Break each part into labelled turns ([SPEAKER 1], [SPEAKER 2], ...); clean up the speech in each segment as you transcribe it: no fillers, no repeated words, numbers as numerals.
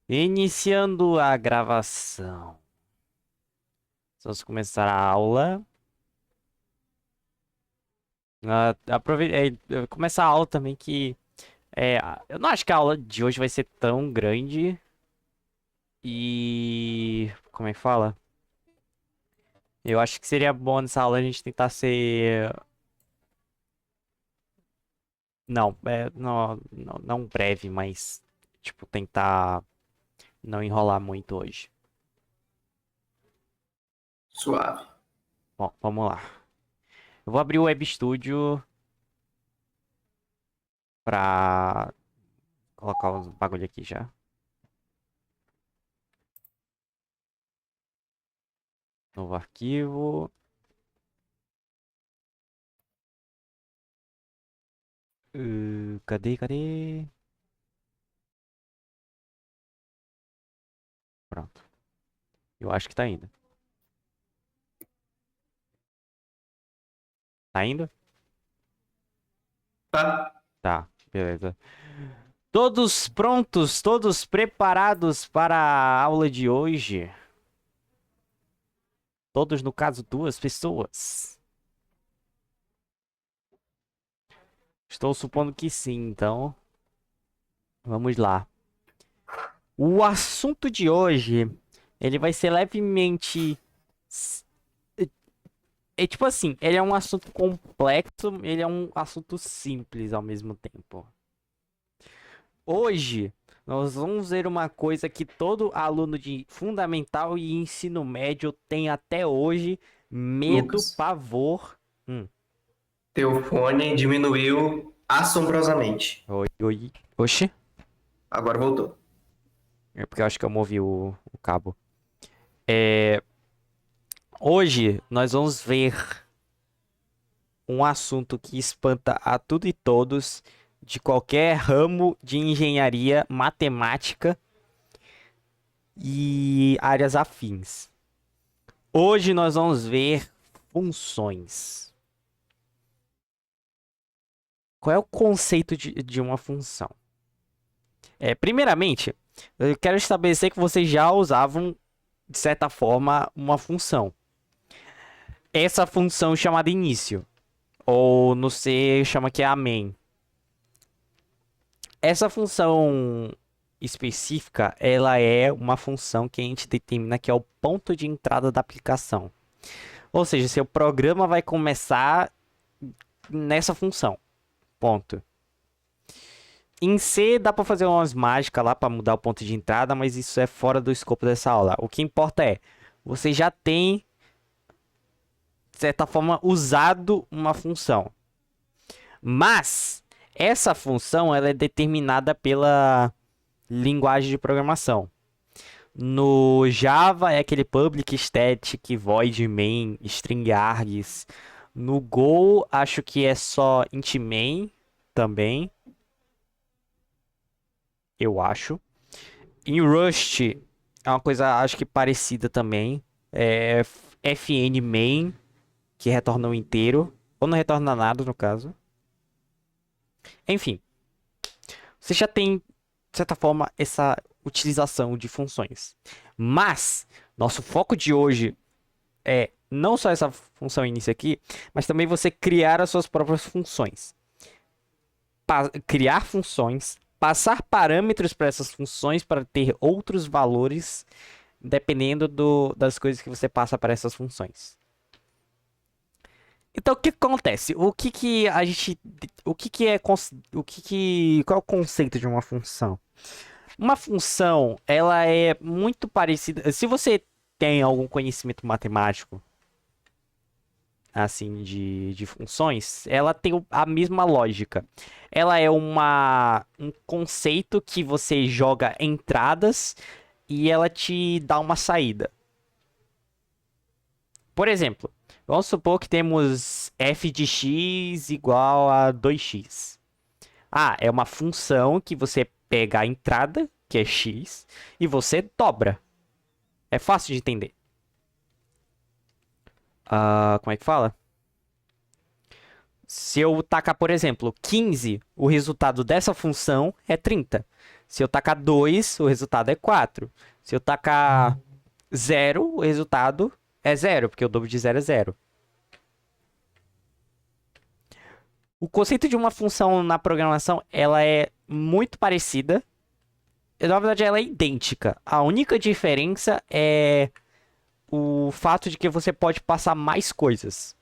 [SPEAKER 1] Iniciando a gravação. Vamos começar a aula. Começar a aula também que eu não acho que a aula de hoje vai ser tão grande e como é que fala? Eu acho que seria bom nessa aula a gente tentar ser não breve, mas tipo tentar não enrolar muito hoje.
[SPEAKER 2] Suave.
[SPEAKER 1] Bom, vamos lá. Eu vou abrir o Web Studio pra colocar os bagulho aqui já. Novo arquivo. Cadê? Pronto. Eu acho que tá indo. Tá indo?
[SPEAKER 2] Tá?
[SPEAKER 1] Tá, beleza. Todos prontos, todos preparados para a aula de hoje? Todos, no caso, duas pessoas. Estou supondo que sim, então vamos lá. O assunto de hoje, ele vai ser levemente. s- É tipo assim, ele é um assunto complexo, ele é um assunto simples ao mesmo tempo. Hoje, nós vamos ver uma coisa que todo aluno de fundamental e ensino médio tem até hoje: medo,
[SPEAKER 2] Lucas,
[SPEAKER 1] pavor. Hum.
[SPEAKER 2] teu fone diminuiu assombrosamente.
[SPEAKER 1] Oi. Oxi.
[SPEAKER 2] Agora voltou.
[SPEAKER 1] É porque eu acho que eu movi o cabo. Hoje, nós vamos ver um assunto que espanta a tudo e todos de qualquer ramo de engenharia, matemática e áreas afins. Hoje nós vamos ver funções. Qual é o conceito de uma função? Primeiramente, eu quero estabelecer que vocês já usavam, de certa forma, uma função. Essa função chamada início, ou no C chama que é a main. Essa função específica, ela é uma função que a gente determina que é o ponto de entrada da aplicação. Ou seja, seu programa vai começar nessa função. Ponto. Em C dá para fazer umas mágicas lá para mudar o ponto de entrada, mas isso é fora do escopo dessa aula. O que importa é, você já tem, de certa forma, usado uma função. Mas essa função ela é determinada pela linguagem de programação. No Java é aquele public static void main string args. No Go acho que é só int main também, eu acho. Em Rust é uma coisa, acho que parecida também. É fn main, que retorna um inteiro. Ou não retorna nada, no caso. Enfim, você já tem, de certa forma, essa utilização de funções. Mas, nosso foco de hoje é não só essa função início aqui, mas também você criar as suas próprias funções. Criar funções, passar parâmetros para essas funções para ter outros valores dependendo das coisas que você passa para essas funções. Então, o que acontece? Qual é o conceito de uma função? Uma função, ela é muito parecida. Se você tem algum conhecimento matemático, assim, de funções, ela tem a mesma lógica. Ela é um conceito que você joga entradas e ela te dá uma saída. Por exemplo, vamos supor que temos f de x igual a 2x. Ah, é uma função que você pega a entrada, que é x, e você dobra. É fácil de entender. Como é que fala? Se eu tacar, por exemplo, 15, o resultado dessa função é 30. Se eu tacar 2, o resultado é 4. Se eu tacar 0, o resultado é 0, porque o dobro de 0 é 0. O conceito de uma função na programação, ela é muito parecida. Na verdade, ela é idêntica. A única diferença é o fato de que você pode passar mais coisas.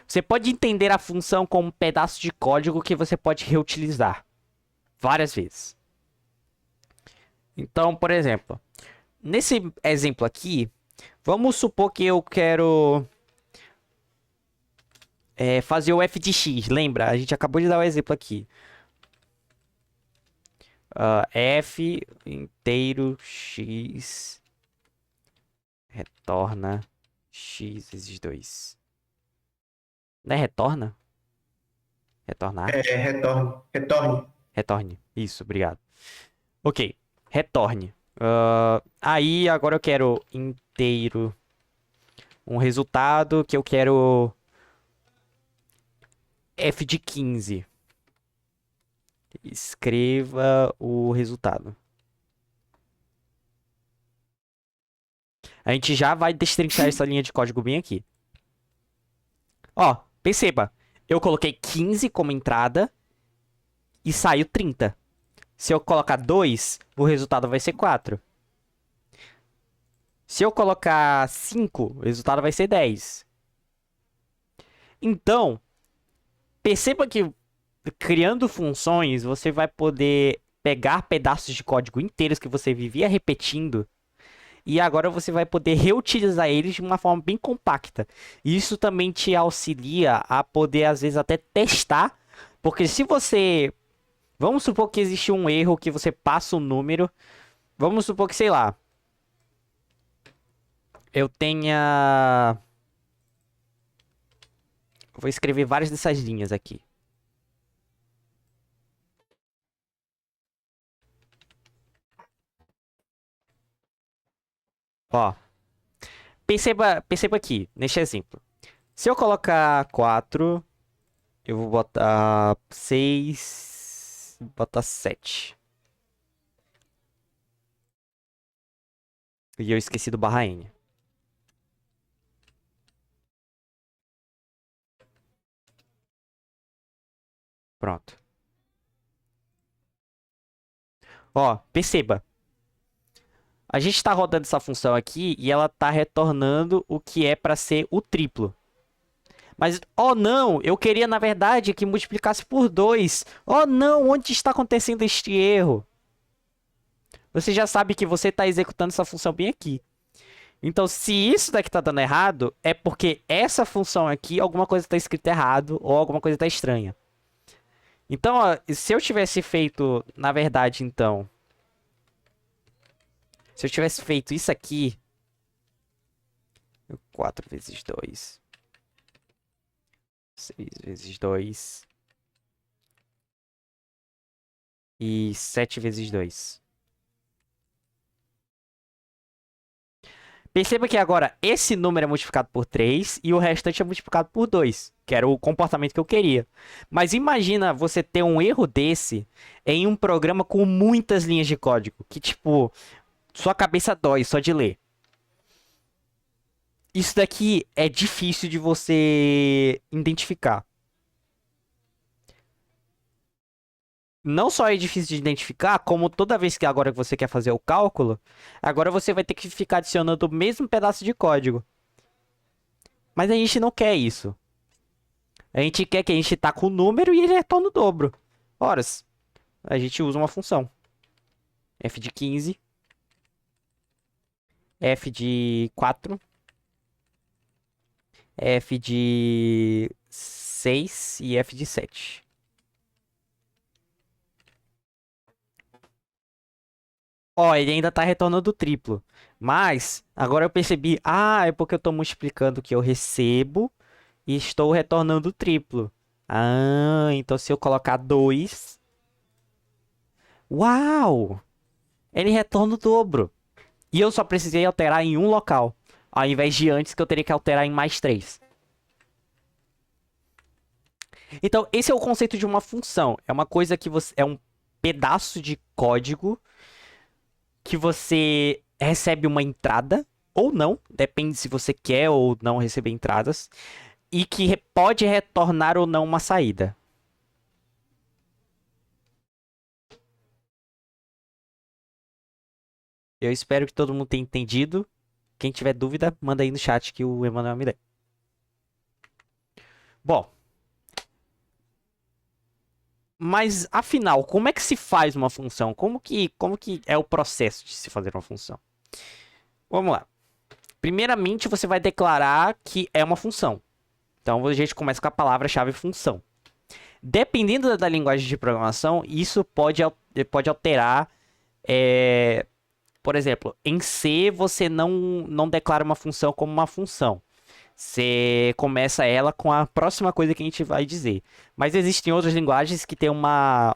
[SPEAKER 1] Você pode entender a função como um pedaço de código que você pode reutilizar várias vezes. Então, por exemplo, nesse exemplo aqui, vamos supor que eu quero fazer o f de x. Lembra? A gente acabou de dar o exemplo aqui. F inteiro x retorna x vezes 2. Não é retorna? Retornar?
[SPEAKER 2] Retorne.
[SPEAKER 1] Retorne. Isso, obrigado. Ok, retorne. Aí agora eu quero inteiro. Um resultado que eu quero f de 15. Escreva o resultado. A gente já vai destrinchar essa linha de código bem aqui. Ó, perceba. Eu coloquei 15 como entrada e saiu 30. Se eu colocar 2, o resultado vai ser 4. Se eu colocar 5, o resultado vai ser 10. Então, perceba que criando funções, você vai poder pegar pedaços de código inteiros que você vivia repetindo e agora você vai poder reutilizar eles de uma forma bem compacta. Isso também te auxilia a poder, às vezes, até testar, porque se você... Vamos supor que existe um erro que você passa o número. Vamos supor que, sei lá, eu tenha... Vou escrever várias dessas linhas aqui. Ó, perceba aqui, neste exemplo. Se eu colocar 4, eu vou botar 6, botar 7. E eu esqueci do barra N. Pronto. Ó, perceba. A gente está rodando essa função aqui e ela está retornando o que é para ser o triplo. Mas, oh não, eu queria na verdade que multiplicasse por 2. Oh não, onde está acontecendo este erro? Você já sabe que você está executando essa função bem aqui. Então, se isso daqui está dando errado, é porque essa função aqui, alguma coisa está escrita errado ou alguma coisa está estranha. Então, ó, se eu tivesse feito, na verdade, então... Se eu tivesse feito isso aqui... 4 vezes 2... 6 vezes 2... E 7 vezes 2. Perceba que agora esse número é multiplicado por 3 e o restante é multiplicado por 2, que era o comportamento que eu queria. Mas imagina você ter um erro desse em um programa com muitas linhas de código, que tipo, sua cabeça dói só de ler. Isso daqui é difícil de você identificar. Não só é difícil de identificar, como toda vez que agora você quer fazer o cálculo, agora você vai ter que ficar adicionando o mesmo pedaço de código. Mas a gente não quer isso. A gente quer que a gente tá com o número e ele retorna o dobro. Ora, a gente usa uma função. F de 15. F de 4. F de 6 e F de 7. Ó, ele ainda tá retornando o triplo. Mas, agora eu percebi... Ah, é porque eu tô multiplicando o que eu recebo e estou retornando o triplo. Ah, então se eu colocar 2... Uau! Ele retorna o dobro. E eu só precisei alterar em um local. Ao invés de antes que eu teria que alterar em mais 3. Então, esse é o conceito de uma função. É uma coisa que você... É um pedaço de código que você recebe uma entrada ou não, depende se você quer ou não receber entradas, e que pode retornar ou não uma saída. Eu espero que todo mundo tenha entendido. Quem tiver dúvida, manda aí no chat que o Emanuel me dê. Bom, mas afinal, como é que se faz uma função? Como que é o processo de se fazer uma função? Vamos lá. Primeiramente, você vai declarar que é uma função. Então, a gente começa com a palavra-chave função. Dependendo da linguagem de programação, isso pode alterar. Por exemplo, em C, você não declara uma função como uma função. Você começa ela com a próxima coisa que a gente vai dizer. Mas existem outras linguagens que têm uma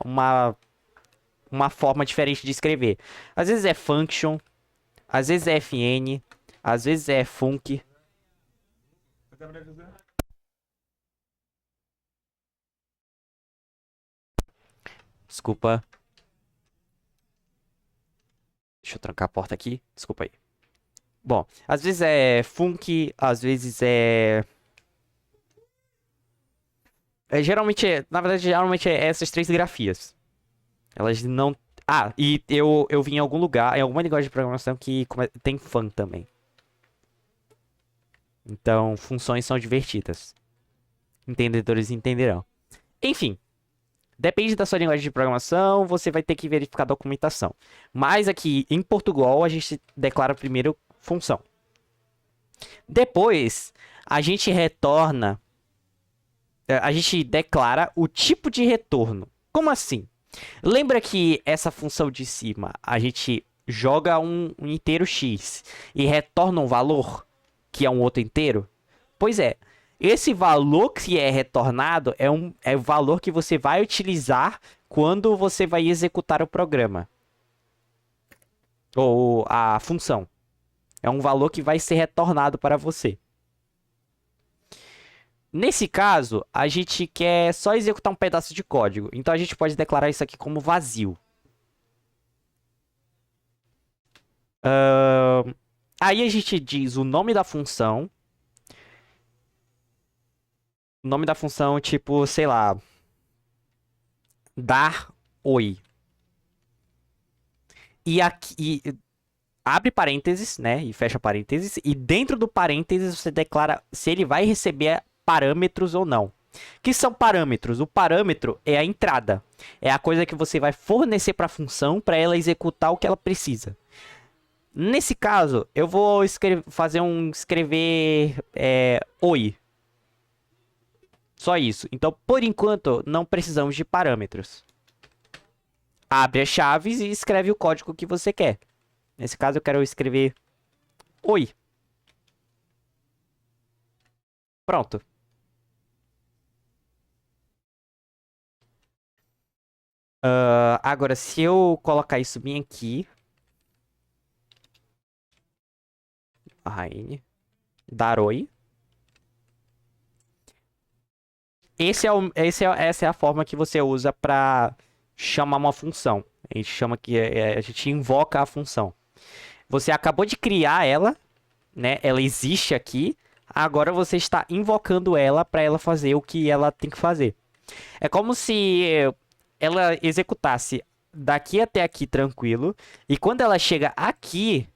[SPEAKER 1] forma diferente de escrever. Às vezes é function, às vezes é fn, às vezes é func. Desculpa. Deixa eu trancar a porta aqui. Desculpa aí. Bom, às vezes é func, às vezes geralmente na verdade, geralmente é essas três grafias. Elas não. Ah, e eu vi em algum lugar, em alguma linguagem de programação que tem fun também. Então, funções são divertidas. Entendedores entenderão. Enfim, depende da sua linguagem de programação, você vai ter que verificar a documentação. Mas aqui em Portugal, a gente declara primeiro função. Depois, a gente retorna. A gente declara o tipo de retorno. Como assim? Lembra que essa função de cima, a gente joga um inteiro x e retorna um valor, que é um outro inteiro? Pois é, esse valor que é retornado é o valor que você vai utilizar quando você vai executar o programa. Ou a função. É um valor que vai ser retornado para você. Nesse caso, a gente quer só executar um pedaço de código. Então a gente pode declarar isso aqui como vazio. Aí a gente diz o nome da função. O nome da função, tipo, sei lá. Dar oi. E aqui abre parênteses, né? E fecha parênteses. E dentro do parênteses você declara se ele vai receber parâmetros ou não. Que são parâmetros? O parâmetro é a entrada. É a coisa que você vai fornecer para a função para ela executar o que ela precisa. Nesse caso, eu vou escrever oi. Só isso. Então, por enquanto, não precisamos de parâmetros. Abre as chaves e escreve o código que você quer. Nesse caso, eu quero escrever oi. Pronto. Agora, se eu colocar isso bem aqui. Dar oi. Essa é a forma que você usa para chamar uma função. A gente chama que a gente invoca a função. Você acabou de criar ela, né? Ela existe aqui. Agora você está invocando ela para ela fazer o que ela tem que fazer. É como se ela executasse daqui até aqui tranquilo. E quando ela chega aqui,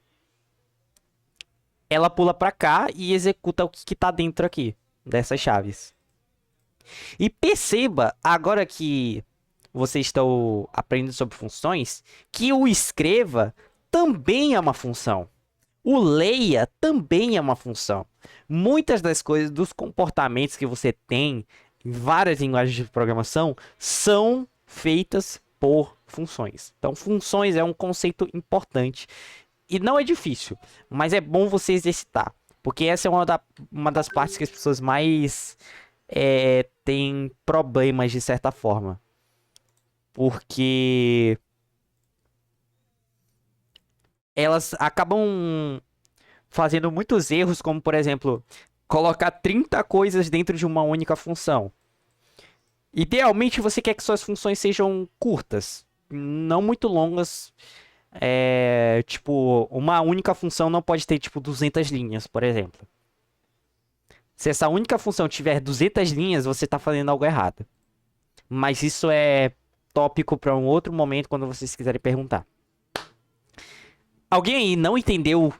[SPEAKER 1] ela pula para cá e executa o que está dentro aqui dessas chaves. E perceba, agora que vocês estão aprendendo sobre funções, que o escreva também é uma função. O leia também é uma função. Muitas das coisas, dos comportamentos que você tem em várias linguagens de programação, são feitas por funções. Então, funções é um conceito importante. E não é difícil, mas é bom você exercitar. Porque essa é uma das partes que as pessoas mais têm problemas, de certa forma. Porque elas acabam fazendo muitos erros, como, por exemplo, colocar 30 coisas dentro de uma única função. Idealmente, você quer que suas funções sejam curtas. não muito longas. Tipo, uma única função não pode ter, tipo, 200 linhas, por exemplo. Se essa única função tiver 200 linhas, você está fazendo algo errado. Mas isso é tópico para um outro momento, quando vocês quiserem perguntar. Alguém aí não entendeu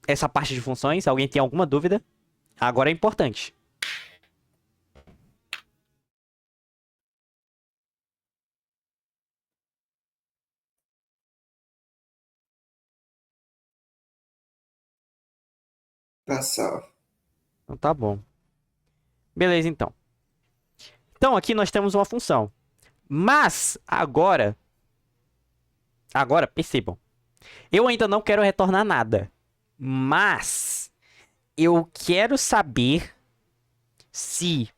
[SPEAKER 1] essa parte de funções? Alguém tem alguma dúvida? Agora é importante.
[SPEAKER 2] Tá salvo.
[SPEAKER 1] Então tá bom. Beleza, então. Então aqui nós temos uma função. Mas agora percebam. Eu ainda não quero retornar nada. Mas eu quero saber se...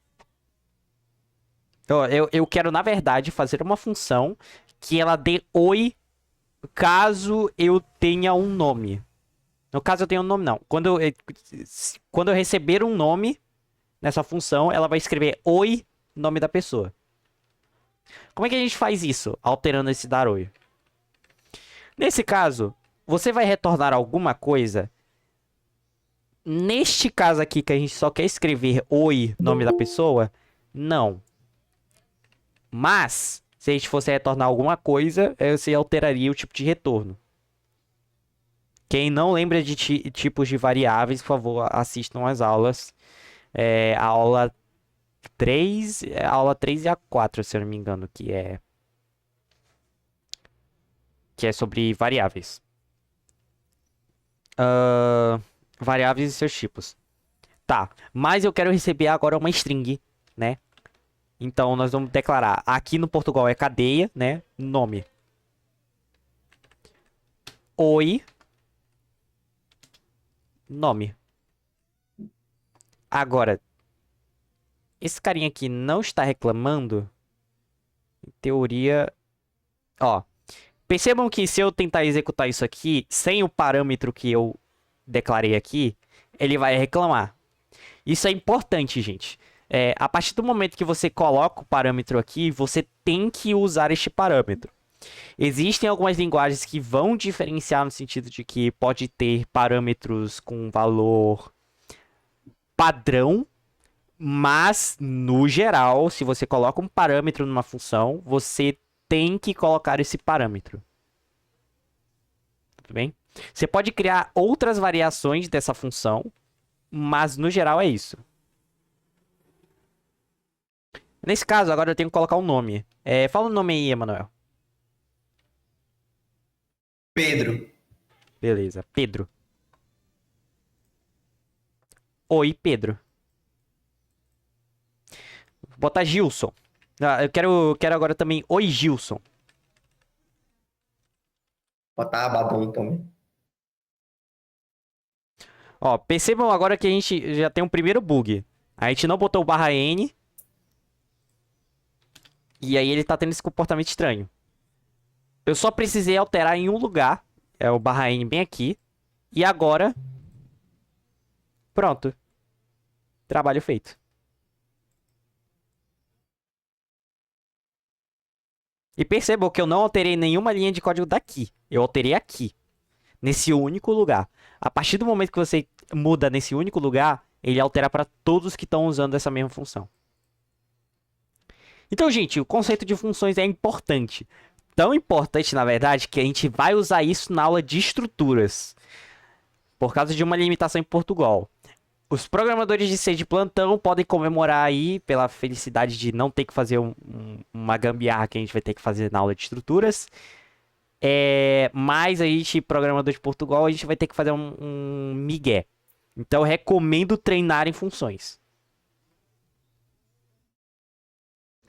[SPEAKER 1] Eu quero, na verdade, fazer uma função que ela dê oi caso eu tenha um nome. No caso eu tenho um nome, não. Quando eu receber um nome nessa função, ela vai escrever oi, nome da pessoa. Como é que a gente faz isso? Alterando esse dar oi. Nesse caso, você vai retornar alguma coisa. Neste caso aqui, que a gente só quer escrever oi, nome da pessoa, não. Mas, se a gente fosse retornar alguma coisa, você alteraria o tipo de retorno. Quem não lembra de tipos de variáveis, por favor, assistam as aulas. A aula 3, a aula 3 e a 4, se eu não me engano, que é sobre variáveis. Variáveis e seus tipos. Tá, mas eu quero receber agora uma string, né? Então nós vamos declarar, aqui no Portugal é cadeia, né? Nome. Oi. Nome. Agora, esse carinha aqui não está reclamando. Em teoria... Ó, percebam que se eu tentar executar isso aqui, sem o parâmetro que eu declarei aqui, ele vai reclamar. Isso é importante, gente. A partir do momento que você coloca o parâmetro aqui, você tem que usar este parâmetro. Existem algumas linguagens que vão diferenciar no sentido de que pode ter parâmetros com valor padrão, mas no geral, se você coloca um parâmetro numa função, você tem que colocar esse parâmetro. Tudo bem? Você pode criar outras variações dessa função, mas no geral é isso. Nesse caso, agora eu tenho que colocar um nome. Fala o nome aí, Emanuel.
[SPEAKER 2] Pedro.
[SPEAKER 1] Beleza, Pedro. Oi, Pedro. Vou botar Gilson. Eu quero agora também oi, Gilson.
[SPEAKER 2] Botar babão também.
[SPEAKER 1] Ó, percebam agora que a gente já tem um primeiro bug. A gente não botou o barra N. E aí ele tá tendo esse comportamento estranho. Eu só precisei alterar em um lugar. É o barra N bem aqui. E agora... Pronto. Trabalho feito. E percebam que eu não alterei nenhuma linha de código daqui. Eu alterei aqui. Nesse único lugar. A partir do momento que você muda nesse único lugar, ele altera para todos que estão usando essa mesma função. Então, gente, o conceito de funções é importante. Tão importante, na verdade, que a gente vai usar isso na aula de estruturas. Por causa de uma limitação em Portugal. Os programadores de C de plantão podem comemorar aí pela felicidade de não ter que fazer uma gambiarra que a gente vai ter que fazer na aula de estruturas. Mas a gente, programador de Portugal, a gente vai ter que fazer um migué. Então eu recomendo treinar em funções.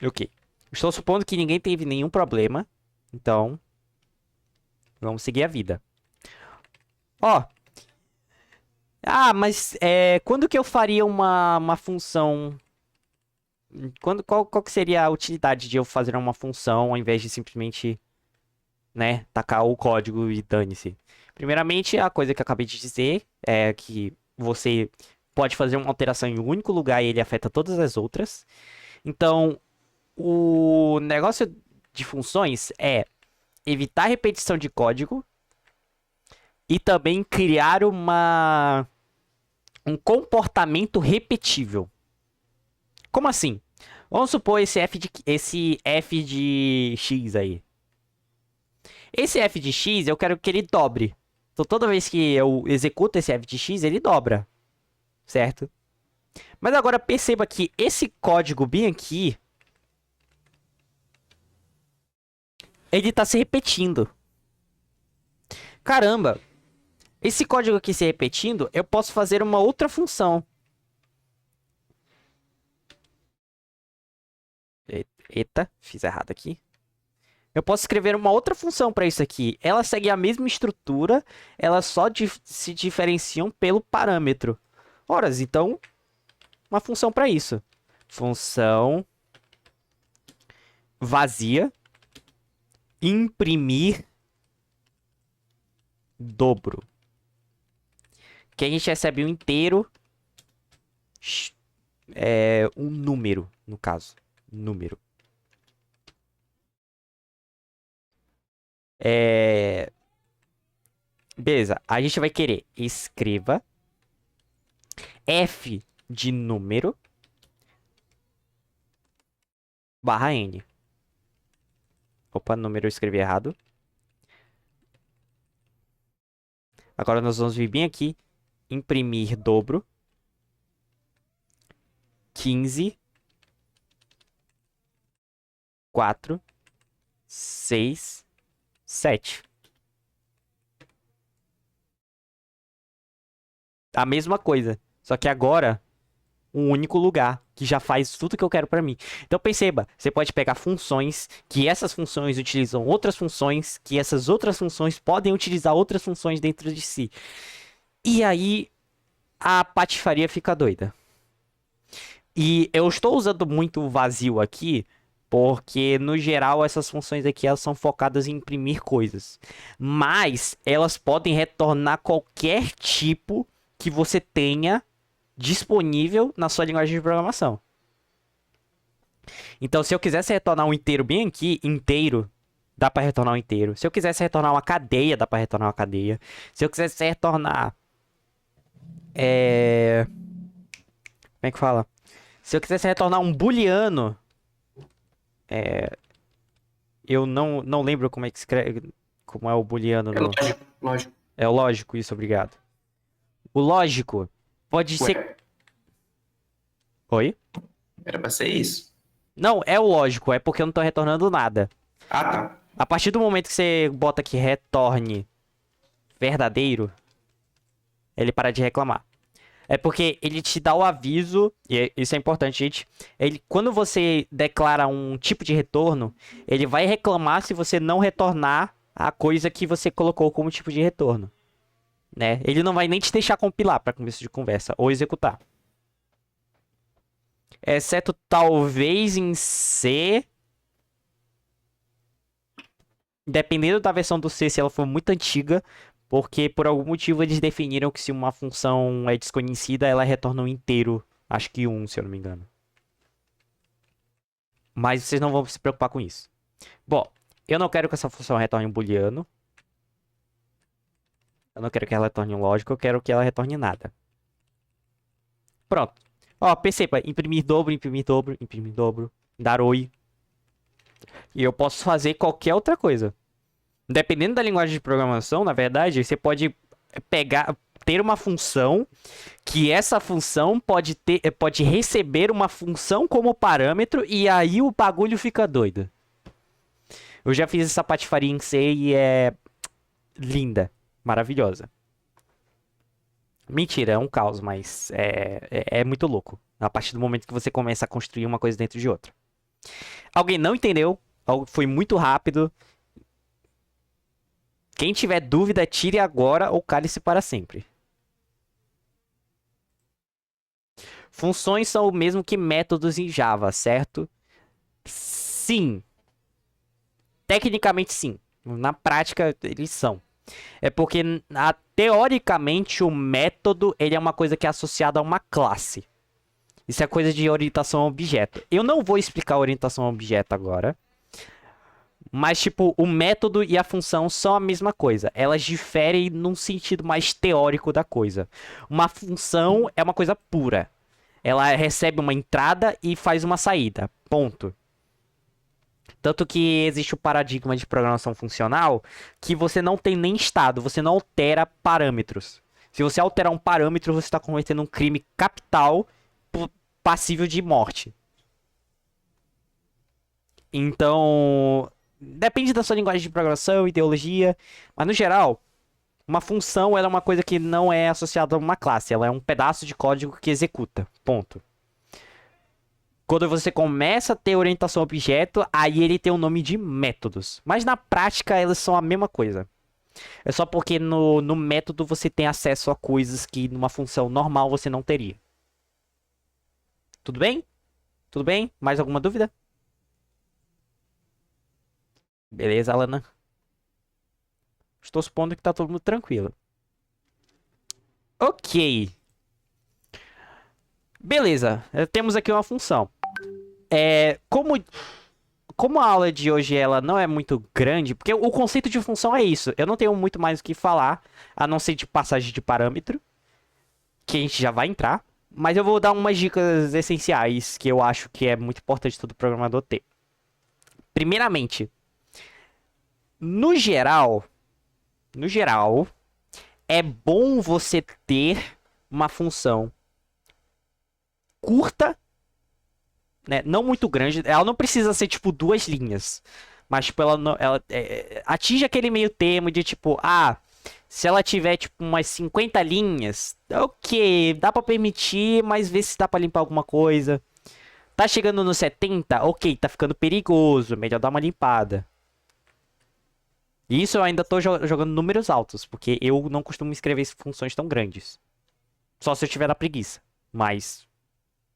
[SPEAKER 1] Ok. Estou supondo que ninguém teve nenhum problema. Então, vamos seguir a vida. Ó. Mas quando que eu faria uma função... Qual que seria a utilidade de eu fazer uma função ao invés de simplesmente, né, tacar o código e dane-se? Primeiramente, a coisa que eu acabei de dizer é que você pode fazer uma alteração em um único lugar e ele afeta todas as outras. Então, o negócio de funções é evitar repetição de código e também criar um comportamento repetível. Como assim? Vamos supor esse f de x aí. Esse f de x eu quero que ele dobre. Então toda vez que eu executo esse f de x, ele dobra. Certo? Mas agora perceba que esse código bem aqui, ele está se repetindo. Caramba! Esse código aqui se repetindo, eu posso fazer uma outra função. Eita, fiz errado aqui. Eu posso escrever uma outra função para isso aqui. Ela segue a mesma estrutura, elas só se diferenciam pelo parâmetro. Ora, então, uma função para isso. Função vazia imprimir dobro. Que a gente recebe um inteiro, um número, no caso. Número. Beleza, a gente vai querer escreva f de número barra n. Opa, número eu escrevi errado. Agora nós vamos vir bem aqui, imprimir dobro, 15, 4, 6, 7. A mesma coisa, só que agora um único lugar que já faz tudo que eu quero para mim. Então perceba, você pode pegar funções, que essas funções utilizam outras funções, que essas outras funções podem utilizar outras funções dentro de si. E aí a patifaria fica doida. E eu estou usando muito o vazio aqui, porque no geral essas funções aqui elas são focadas em imprimir coisas. Mas elas podem retornar qualquer tipo que você tenha disponível na sua linguagem de programação. Então, se eu quisesse retornar um inteiro bem aqui, inteiro, dá para retornar um inteiro. Se eu quisesse retornar uma cadeia, dá para retornar uma cadeia. Se eu quisesse retornar... Como é que fala? Se eu quisesse retornar um booleano... Eu não lembro como é que escreve... Como é o booleano
[SPEAKER 2] É
[SPEAKER 1] no...
[SPEAKER 2] lógico, lógico.
[SPEAKER 1] É o lógico, isso, obrigado. O lógico pode ser...
[SPEAKER 2] Ué,
[SPEAKER 1] Oi?
[SPEAKER 2] era pra ser isso.
[SPEAKER 1] Não, é o lógico, é porque eu não tô retornando nada.
[SPEAKER 2] Ah, tá.
[SPEAKER 1] A partir do momento que você bota aqui retorne verdadeiro, ele para de reclamar. É porque ele te dá o aviso, e isso é importante, gente. Quando você declara um tipo de retorno, ele vai reclamar se você não retornar a coisa que você colocou como tipo de retorno. Né? Ele não vai nem te deixar compilar para começo de conversa ou executar. Exceto talvez em C. Dependendo da versão do C, se ela for muito antiga. Porque por algum motivo eles definiram que se uma função é desconhecida, ela retorna um inteiro. Acho que 1, se eu não me engano. Mas vocês não vão se preocupar com isso. Bom, eu não quero que essa função retorne um booleano. Eu não quero que ela retorne um lógico, eu quero que ela retorne nada. Pronto. Ó, perceba, imprimir dobro, dar oi. E eu posso fazer qualquer outra coisa. Dependendo da linguagem de programação, na verdade, você pode ter uma função que essa função pode receber uma função como parâmetro e aí o bagulho fica doido. Eu já fiz essa patifaria em C e é linda, maravilhosa. Mentira, é um caos, mas é muito louco. A partir do momento que você começa a construir uma coisa dentro de outra. Alguém não entendeu? Foi muito rápido. Quem tiver dúvida, tire agora ou cale-se para sempre. Funções são o mesmo que métodos em Java, certo? Sim. Tecnicamente, sim. Na prática, eles são. É porque, teoricamente, o método ele é uma coisa que é associada a uma classe. Isso é coisa de orientação a objeto. Eu não vou explicar orientação a objeto agora. Mas, tipo, o método e a função são a mesma coisa. Elas diferem num sentido mais teórico da coisa. Uma função é uma coisa pura. Ela recebe uma entrada e faz uma saída. Ponto. Tanto que existe o paradigma de programação funcional que você não tem nem estado, você não altera parâmetros. Se você alterar um parâmetro, você está cometendo um crime capital passível de morte. Então, depende da sua linguagem de programação, ideologia, mas no geral, uma função ela é uma coisa que não é associada a uma classe, ela é um pedaço de código que executa. Ponto. Quando você começa a ter orientação a objeto, aí ele tem o nome de métodos. Mas na prática, elas são a mesma coisa. É só porque no método você tem acesso a coisas que numa função normal você não teria. Tudo bem? Tudo bem? Mais alguma dúvida? Beleza, Alana? Estou supondo que tá todo mundo tranquilo. Ok. Beleza, temos aqui uma função. Como a aula de hoje ela não é muito grande, porque o conceito de função é isso. Eu não tenho muito mais o que falar, a não ser de passagem de parâmetro, que a gente já vai entrar. Mas eu vou dar umas dicas essenciais que eu acho que é muito importante todo programador ter. Primeiramente, no geral, é bom você ter uma função curta, né? Não muito grande. Ela não precisa ser tipo 2 linhas, mas tipo ela atinge aquele meio termo de tipo, se ela tiver tipo umas 50 linhas, ok, dá pra permitir, mas vê se dá pra limpar alguma coisa. Tá chegando no 70, ok, tá ficando perigoso, melhor dar uma limpada. Isso eu ainda tô jogando números altos, porque eu não costumo escrever funções tão grandes. Só se eu tiver na preguiça. Mas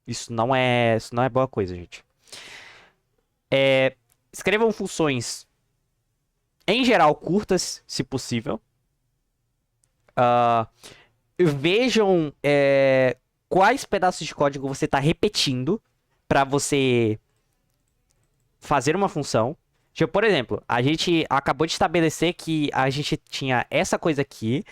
[SPEAKER 1] isso não é boa coisa, gente. Escrevam funções, em geral, curtas, se possível. Vejam quais pedaços de código você está repetindo para você fazer uma função. Tipo, por exemplo, a gente acabou de estabelecer que a gente tinha essa coisa aqui,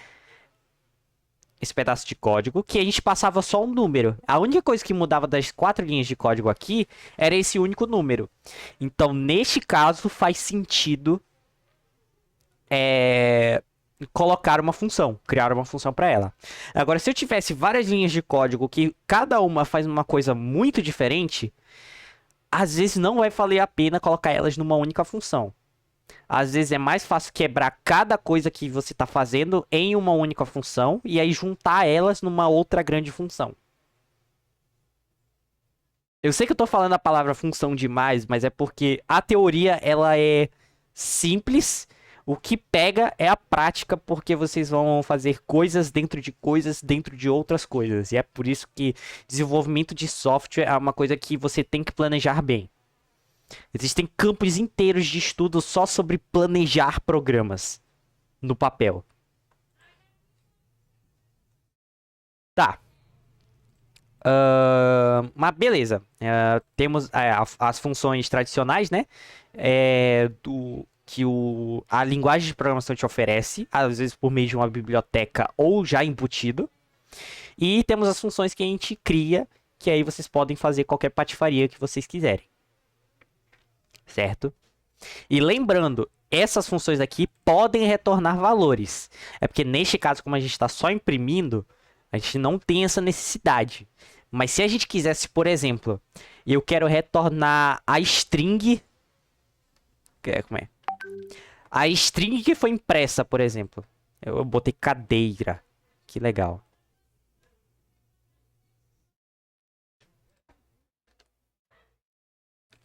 [SPEAKER 1] esse pedaço de código, que a gente passava só um número. A única coisa que mudava das 4 linhas de código aqui era esse único número. Então, neste caso, faz sentido colocar uma função, criar uma função para ela. Agora, se eu tivesse várias linhas de código que cada uma faz uma coisa muito diferente, às vezes não vai valer a pena colocar elas numa única função. Às vezes é mais fácil quebrar cada coisa que você está fazendo em uma única função e aí juntar elas numa outra grande função. Eu sei que eu estou falando a palavra função demais, mas é porque a teoria ela é simples. O que pega é a prática, porque vocês vão fazer coisas dentro de outras coisas. E é por isso que desenvolvimento de software é uma coisa que você tem que planejar bem. Existem campos inteiros de estudo só sobre planejar programas no papel. Tá. Mas beleza. Temos as funções tradicionais, né? Que a linguagem de programação te oferece, às vezes por meio de uma biblioteca ou já embutido. E temos as funções que a gente cria, que aí vocês podem fazer qualquer patifaria que vocês quiserem. Certo? E lembrando, essas funções aqui podem retornar valores. É porque neste caso, como a gente está só imprimindo, a gente não tem essa necessidade. Mas se a gente quisesse, por exemplo, eu quero retornar a string... Como é? A string que foi impressa, por exemplo. Eu botei cadeira. Que legal.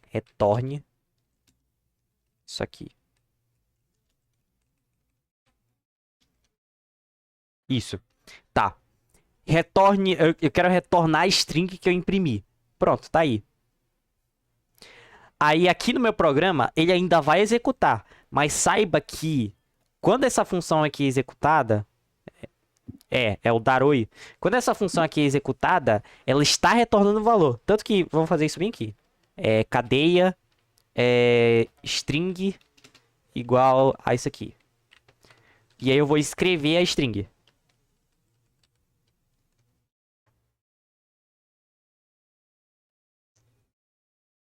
[SPEAKER 1] Retorne isso aqui. Isso. Tá. Retorne. Eu quero retornar a string que eu imprimi. Pronto, tá aí. Aí aqui no meu programa, ele ainda vai executar. Mas saiba que quando essa função aqui é executada... É o dar oi. Quando essa função aqui é executada, ela está retornando valor. Tanto que, vamos fazer isso bem aqui. Cadeia, string, igual a isso aqui. E aí eu vou escrever a string.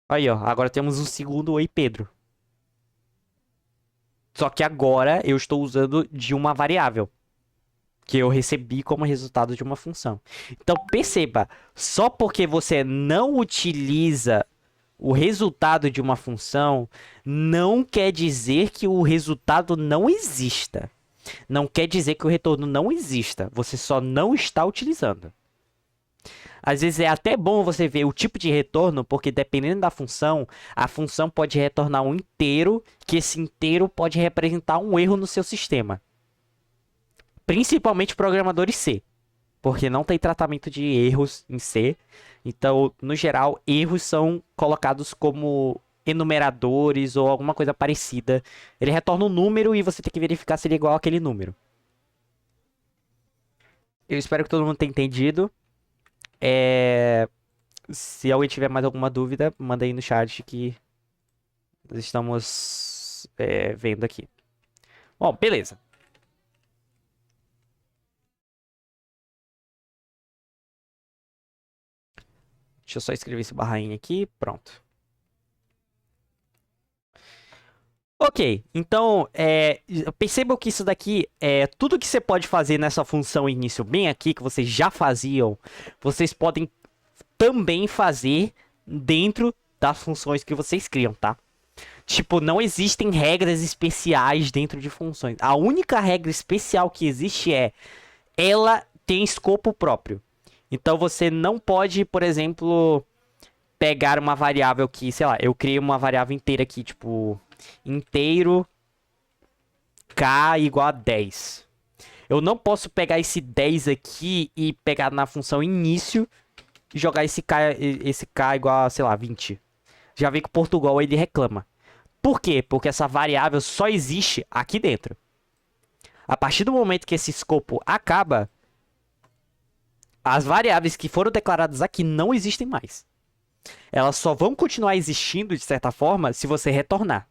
[SPEAKER 1] Aí, ó. Agora temos um segundo Oi Pedro. Só que agora eu estou usando de uma variável que eu recebi como resultado de uma função. Então perceba, só porque você não utiliza o resultado de uma função, não quer dizer que o resultado não exista. Não quer dizer que o retorno não exista. Você só não está utilizando. Às vezes é até bom você ver o tipo de retorno, porque dependendo da função, a função pode retornar um inteiro, que esse inteiro pode representar um erro no seu sistema. Principalmente programadores C, porque não tem tratamento de erros em C. Então, no geral, erros são colocados como enumeradores ou alguma coisa parecida. Ele retorna um número e você tem que verificar se ele é igual àquele número. Eu espero que todo mundo tenha entendido. Se alguém tiver mais alguma dúvida, manda aí no chat que nós estamos vendo aqui. Bom, beleza. Deixa eu só escrever esse barrainho aqui. Pronto. Ok, então percebam que isso daqui é tudo que você pode fazer nessa função início bem aqui, que vocês já faziam, vocês podem também fazer dentro das funções que vocês criam, tá? Tipo, não existem regras especiais dentro de funções. A única regra especial que existe é ela tem escopo próprio. Então você não pode, por exemplo, pegar uma variável que, sei lá, eu criei uma variável inteira aqui, tipo, inteiro k igual a 10. Eu não posso pegar esse 10 aqui e pegar na função início e jogar esse k igual a, sei lá, 20. Já vem que o Portugal ele reclama. Por quê? Porque essa variável só existe aqui dentro. A partir do momento que esse escopo acaba, as variáveis que foram declaradas aqui não existem mais. Elas só vão continuar existindo, de certa forma, se você retornar.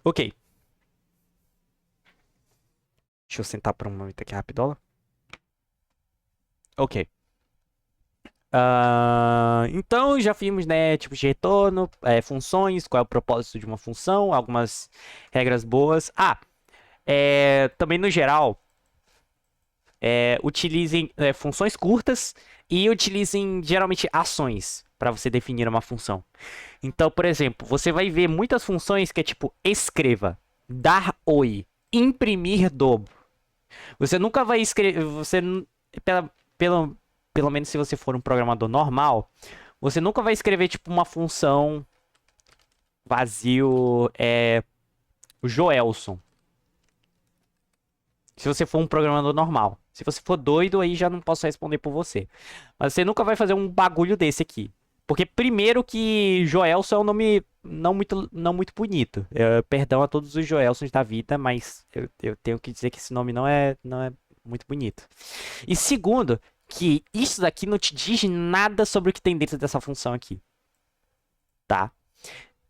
[SPEAKER 1] Ok. Deixa eu sentar por um momento aqui rapidola. Ok. Então já vimos, né, tipos de retorno, funções, qual é o propósito de uma função, algumas regras boas. Também no geral, utilizem funções curtas e utilizem geralmente ações para você definir uma função. Então, por exemplo, você vai ver muitas funções que é tipo escreva, dar oi, imprimir dobro. Você nunca vai escrever, pelo menos se você for um programador normal, você nunca vai escrever tipo uma função vazio o Joelson. Se você for um programador normal. Se você for doido, aí já não posso responder por você. Mas você nunca vai fazer um bagulho desse aqui. Porque primeiro que Joelson é um nome não muito bonito. Perdão a todos os Joelsons da vida, mas eu tenho que dizer que esse nome não é muito bonito. E segundo, que isso daqui não te diz nada sobre o que tem dentro dessa função aqui. Tá?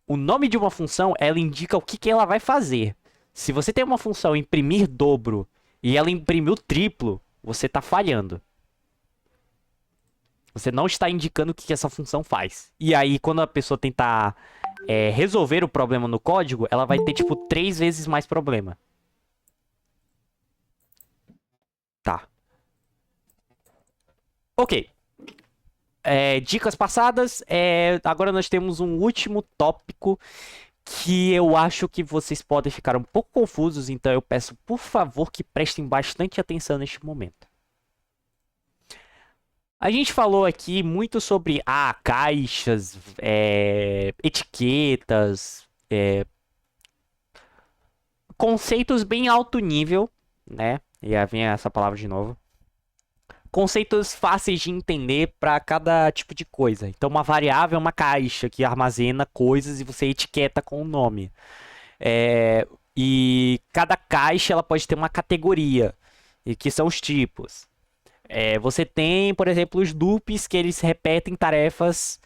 [SPEAKER 1] O nome de uma função, ela indica o que ela vai fazer. Se você tem uma função imprimir dobro e ela imprimiu triplo, você está falhando. Você não está indicando o que essa função faz. E aí, quando a pessoa tentar resolver o problema no código, ela vai ter, tipo, 3 vezes mais problema. Tá. Ok. Dicas passadas. Agora nós temos um último tópico que eu acho que vocês podem ficar um pouco confusos. Então eu peço, por favor, que prestem bastante atenção neste momento. A gente falou aqui muito sobre caixas, etiquetas, conceitos bem alto nível, né? E aí vem essa palavra de novo. Conceitos fáceis de entender para cada tipo de coisa. Então, uma variável é uma caixa que armazena coisas e você etiqueta com o nome. E cada caixa ela pode ter uma categoria, e que são os tipos. Você tem, por exemplo, os loops que eles repetem tarefas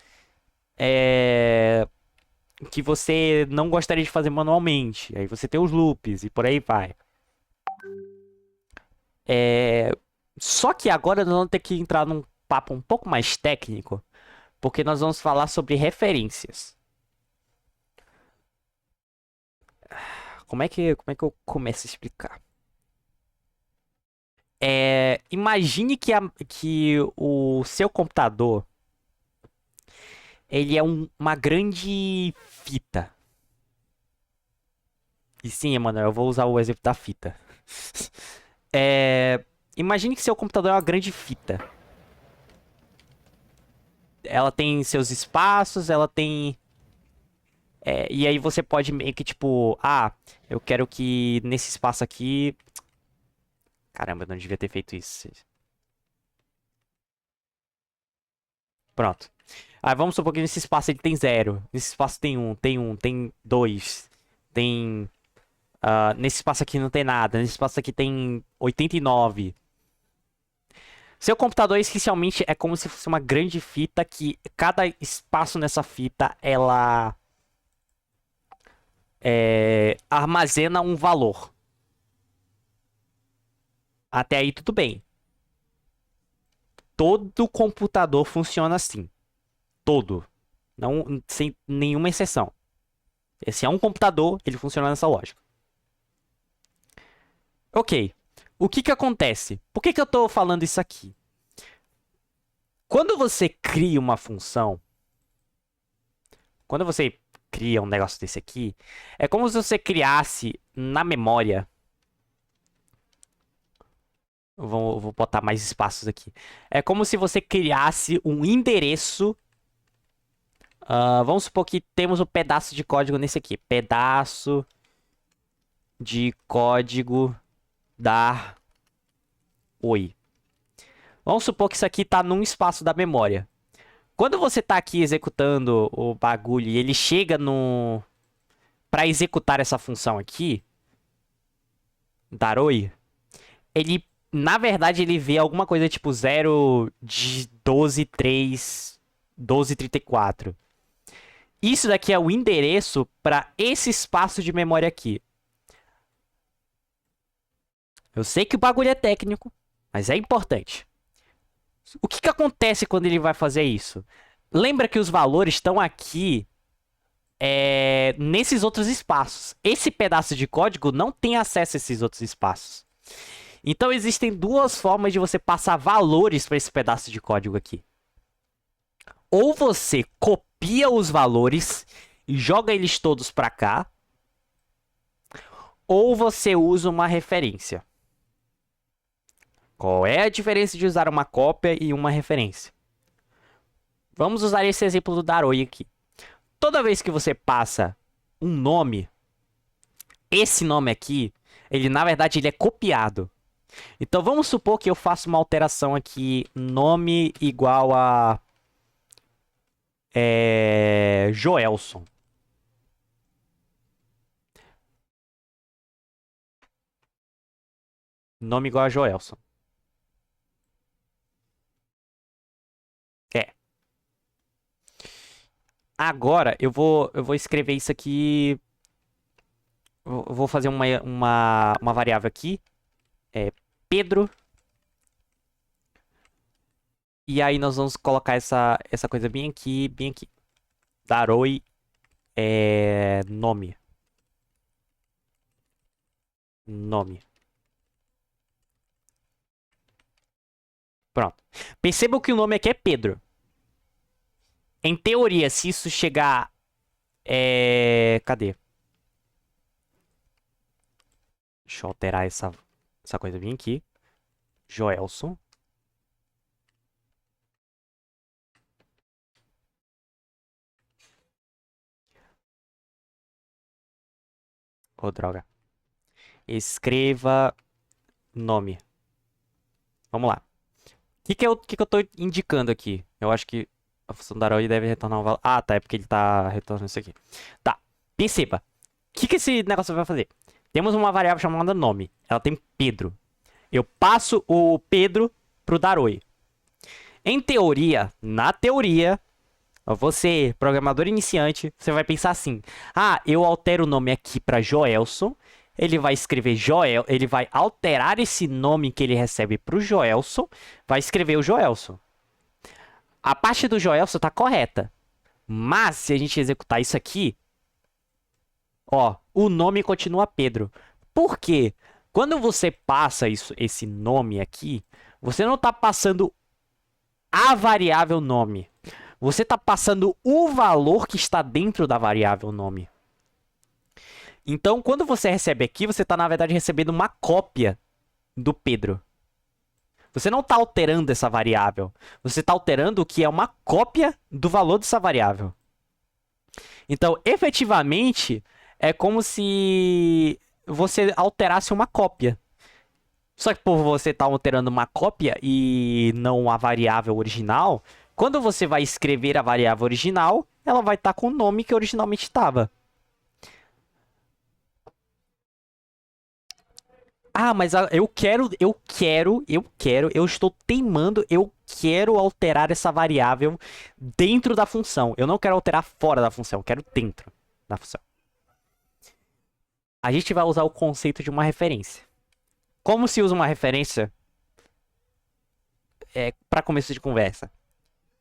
[SPEAKER 1] que você não gostaria de fazer manualmente. Aí você tem os loops e por aí vai. Só que agora nós vamos ter que entrar num papo um pouco mais técnico, porque nós vamos falar sobre referências. Como é que eu começo a explicar? Imagine que o seu computador ele é uma grande fita. E sim, Emanuel, eu vou usar o exemplo da fita. Imagine que seu computador é uma grande fita. Ela tem seus espaços, ela tem. E aí você pode meio que tipo, eu quero que nesse espaço aqui. Caramba, eu não devia ter feito isso. Pronto. Aí vamos supor que nesse espaço ele tem 0. Nesse espaço tem 1, tem 2. Tem. Nesse espaço aqui não tem nada. Nesse espaço aqui tem 89. Seu computador essencialmente é como se fosse uma grande fita que cada espaço nessa fita ela armazena um valor. Até aí tudo bem. Todo computador funciona assim. Todo. Não, sem nenhuma exceção. Se é um computador, ele funciona nessa lógica. Ok. O que acontece? Por que eu estou falando isso aqui? Quando você cria uma função, quando você cria um negócio desse aqui, é como se você criasse na memória. Vou botar mais espaços aqui. É como se você criasse um endereço. Vamos supor que temos um pedaço de código nesse aqui. Pedaço de código da Oi. Vamos supor que isso aqui está num espaço da memória. Quando você está aqui executando o bagulho e ele chega no... para executar essa função aqui, dar Oi, ele, na verdade, ele vê alguma coisa tipo 0 de 12, 3, 12, 34. Isso daqui é o endereço para esse espaço de memória aqui. Eu sei que o bagulho é técnico, mas é importante. O que acontece quando ele vai fazer isso? Lembra que os valores estão aqui nesses outros espaços. Esse pedaço de código não tem acesso a esses outros espaços. Então existem duas formas de você passar valores para esse pedaço de código aqui. Ou você copia os valores e joga eles todos para cá, ou você usa uma referência. Qual é a diferença de usar uma cópia e uma referência? Vamos usar esse exemplo do Daroi aqui. Toda vez que você passa um nome, esse nome aqui, na verdade ele é copiado. Então vamos supor que eu faça uma alteração aqui, nome igual a Joelson. Nome igual a Joelson. Agora eu vou escrever isso aqui. Eu vou fazer uma variável aqui. Pedro. E aí nós vamos colocar essa coisa bem aqui, bem aqui. Daroi nome. Nome. Pronto. Percebam que o nome aqui é Pedro. Em teoria, se isso chegar... Cadê? Deixa eu alterar essa coisa bem aqui. Joelson. Oh, droga. Escreva nome. Vamos lá. O que eu tô indicando aqui? Eu acho que a função da arrow deve retornar um valor. Ah, tá. É porque ele tá retornando isso aqui. Tá. Perceba. O que esse negócio vai fazer? Temos uma variável chamada nome. Ela tem Pedro. Eu passo o Pedro pro Daroi. Em teoria, na teoria, Você, programador iniciante, você vai pensar assim: ah, eu altero o nome aqui para Joelson. Ele vai escrever Joel, ele vai alterar esse nome que ele recebe para o Joelson, vai escrever o Joelson. A parte do Joelson tá correta, mas se a gente executar isso aqui, ó, o nome continua Pedro. Por quê? Quando você passa esse nome aqui, você não está passando a variável nome. Você está passando o valor que está dentro da variável nome. Então, quando você recebe aqui, você está, na verdade, recebendo uma cópia do Pedro. Você não está alterando essa variável. Você está alterando o que é uma cópia do valor dessa variável. Então, efetivamente, é como se você alterasse uma cópia. Só que por você estar alterando uma cópia e não a variável original, quando você vai escrever a variável original, ela vai estar com o nome que originalmente estava. Ah, mas eu estou teimando, eu quero alterar essa variável dentro da função. Eu não quero alterar fora da função, eu quero dentro da função. A gente vai usar o conceito de uma referência. Como se usa uma referência para começo de conversa?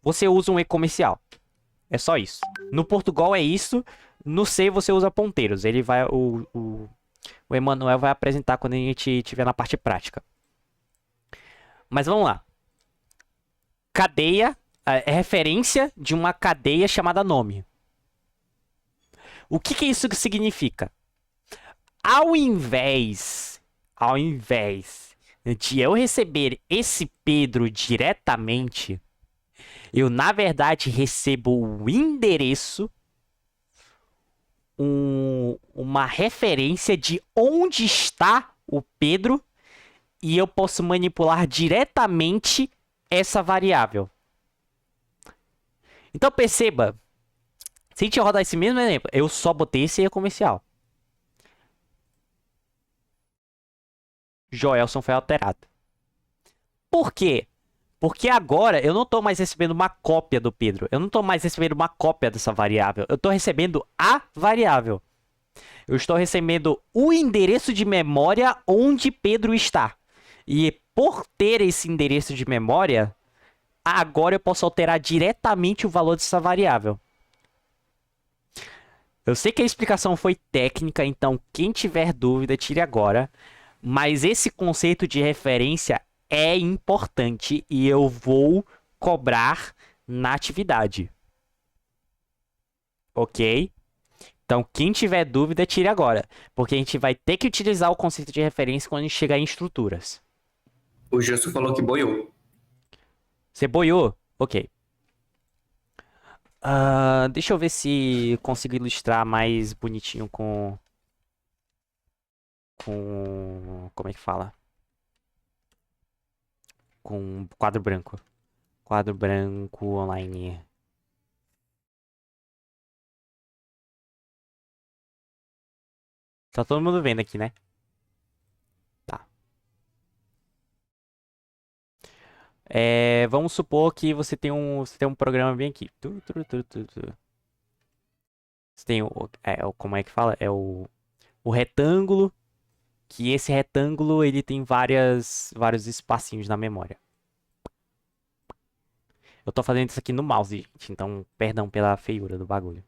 [SPEAKER 1] Você usa um e-comercial. É só isso. No Portugal é isso. No C você usa ponteiros. Ele vai, o Emanuel vai apresentar quando a gente estiver na parte prática. Mas vamos lá. Cadeia é referência de uma cadeia chamada nome. O que isso significa? Ao invés de eu receber esse Pedro diretamente, eu na verdade recebo o endereço, uma referência de onde está o Pedro, e eu posso manipular diretamente essa variável. Então perceba, se a gente rodar esse mesmo exemplo, eu só botei esse erro comercial. Joelson foi alterado. Por quê? Porque agora eu não estou mais recebendo uma cópia do Pedro. Eu não estou mais recebendo uma cópia dessa variável. Eu estou recebendo a variável. Eu estou recebendo o endereço de memória onde Pedro está. E por ter esse endereço de memória, agora eu posso alterar diretamente o valor dessa variável. Eu sei que a explicação foi técnica, então quem tiver dúvida, tire agora. Mas esse conceito de referência é importante e eu vou cobrar na atividade. Ok? Então, quem tiver dúvida, tire agora. Porque a gente vai ter que utilizar o conceito de referência quando a gente chegar em estruturas.
[SPEAKER 2] O Justo falou que boiou.
[SPEAKER 1] Você boiou? Ok. Deixa eu ver se consigo ilustrar mais bonitinho com... Como é que fala? Com quadro branco. Quadro branco online. Tá todo mundo vendo aqui, né? Tá. Vamos supor que você tem um programa bem aqui. Você tem como é que fala? É o retângulo. Que esse retângulo ele tem vários espacinhos na memória. Eu tô fazendo isso aqui no mouse, gente. Então, perdão pela feiura do bagulho.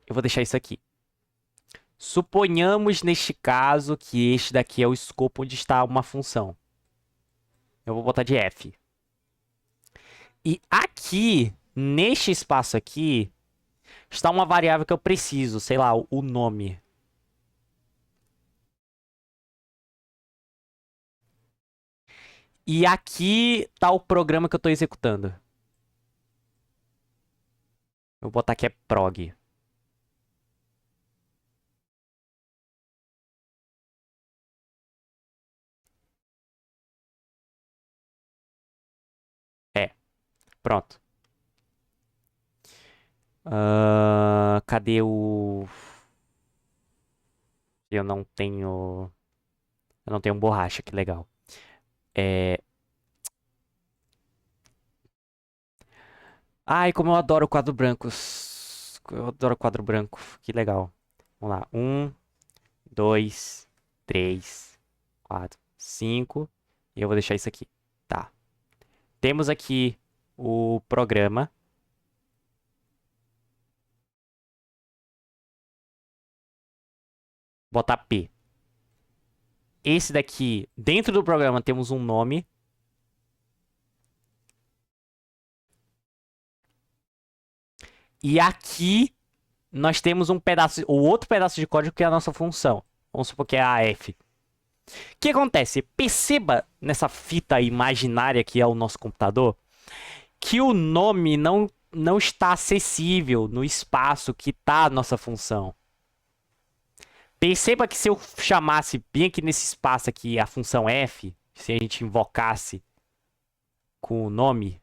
[SPEAKER 1] Eu vou deixar isso aqui. Suponhamos neste caso que este daqui é o escopo onde está uma função. Eu vou botar de f. E aqui, neste espaço aqui, está uma variável que eu preciso, sei lá, o nome. E aqui está o programa que eu estou executando. Eu vou botar aqui é prog. Pronto. Cadê o... Eu não tenho... Eu não tenho borracha, que legal. Ai, como eu adoro quadro brancos. Eu adoro quadro branco. Que legal. Vamos lá. 1, 2, 3, 4, 5. E eu vou deixar isso aqui. Tá. Temos aqui o programa. Botar P. Esse daqui, dentro do programa, temos um nome. E aqui nós temos um pedaço, o outro pedaço de código que é a nossa função. Vamos supor que é a f. O que acontece? Perceba nessa fita imaginária que é o nosso computador que o nome não está acessível no espaço que está a nossa função. Perceba que se eu chamasse bem aqui nesse espaço aqui a função f, se a gente invocasse com o nome,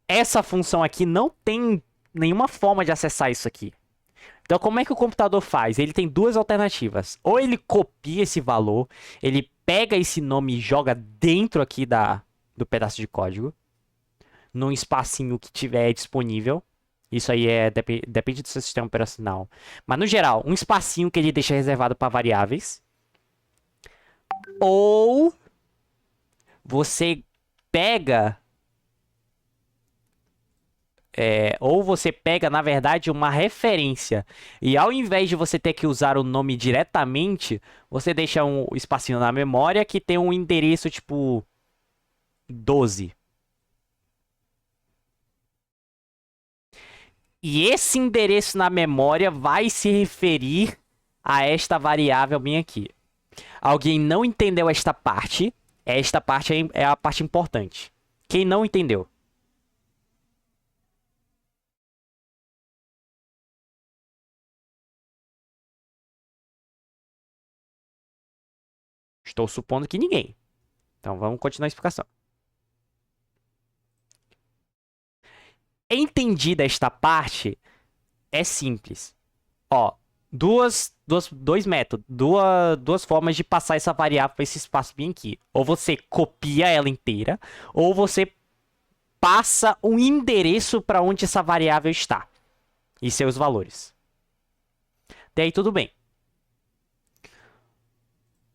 [SPEAKER 1] essa função aqui não tem nenhuma forma de acessar isso aqui. Então, como é que o computador faz? Ele tem duas alternativas. Ou ele copia esse valor, ele pega esse nome e joga dentro aqui do pedaço de código, num espacinho que tiver disponível. Isso aí depende do seu sistema operacional. Mas, no geral, um espacinho que ele deixa reservado para variáveis. Ou você pega... ou você pega, na verdade, uma referência. E ao invés de você ter que usar o nome diretamente, você deixa um espacinho na memória que tem um endereço tipo 12. E esse endereço na memória vai se referir a esta variável bem aqui. Alguém não entendeu esta parte? Esta parte é a parte importante. Quem não entendeu? Estou supondo que ninguém. Então vamos continuar a explicação. Entendida esta parte, é simples. Ó, dois métodos, duas formas de passar essa variável para esse espaço bem aqui. Ou você copia ela inteira, ou você passa um endereço para onde essa variável está e seus valores. Até aí tudo bem.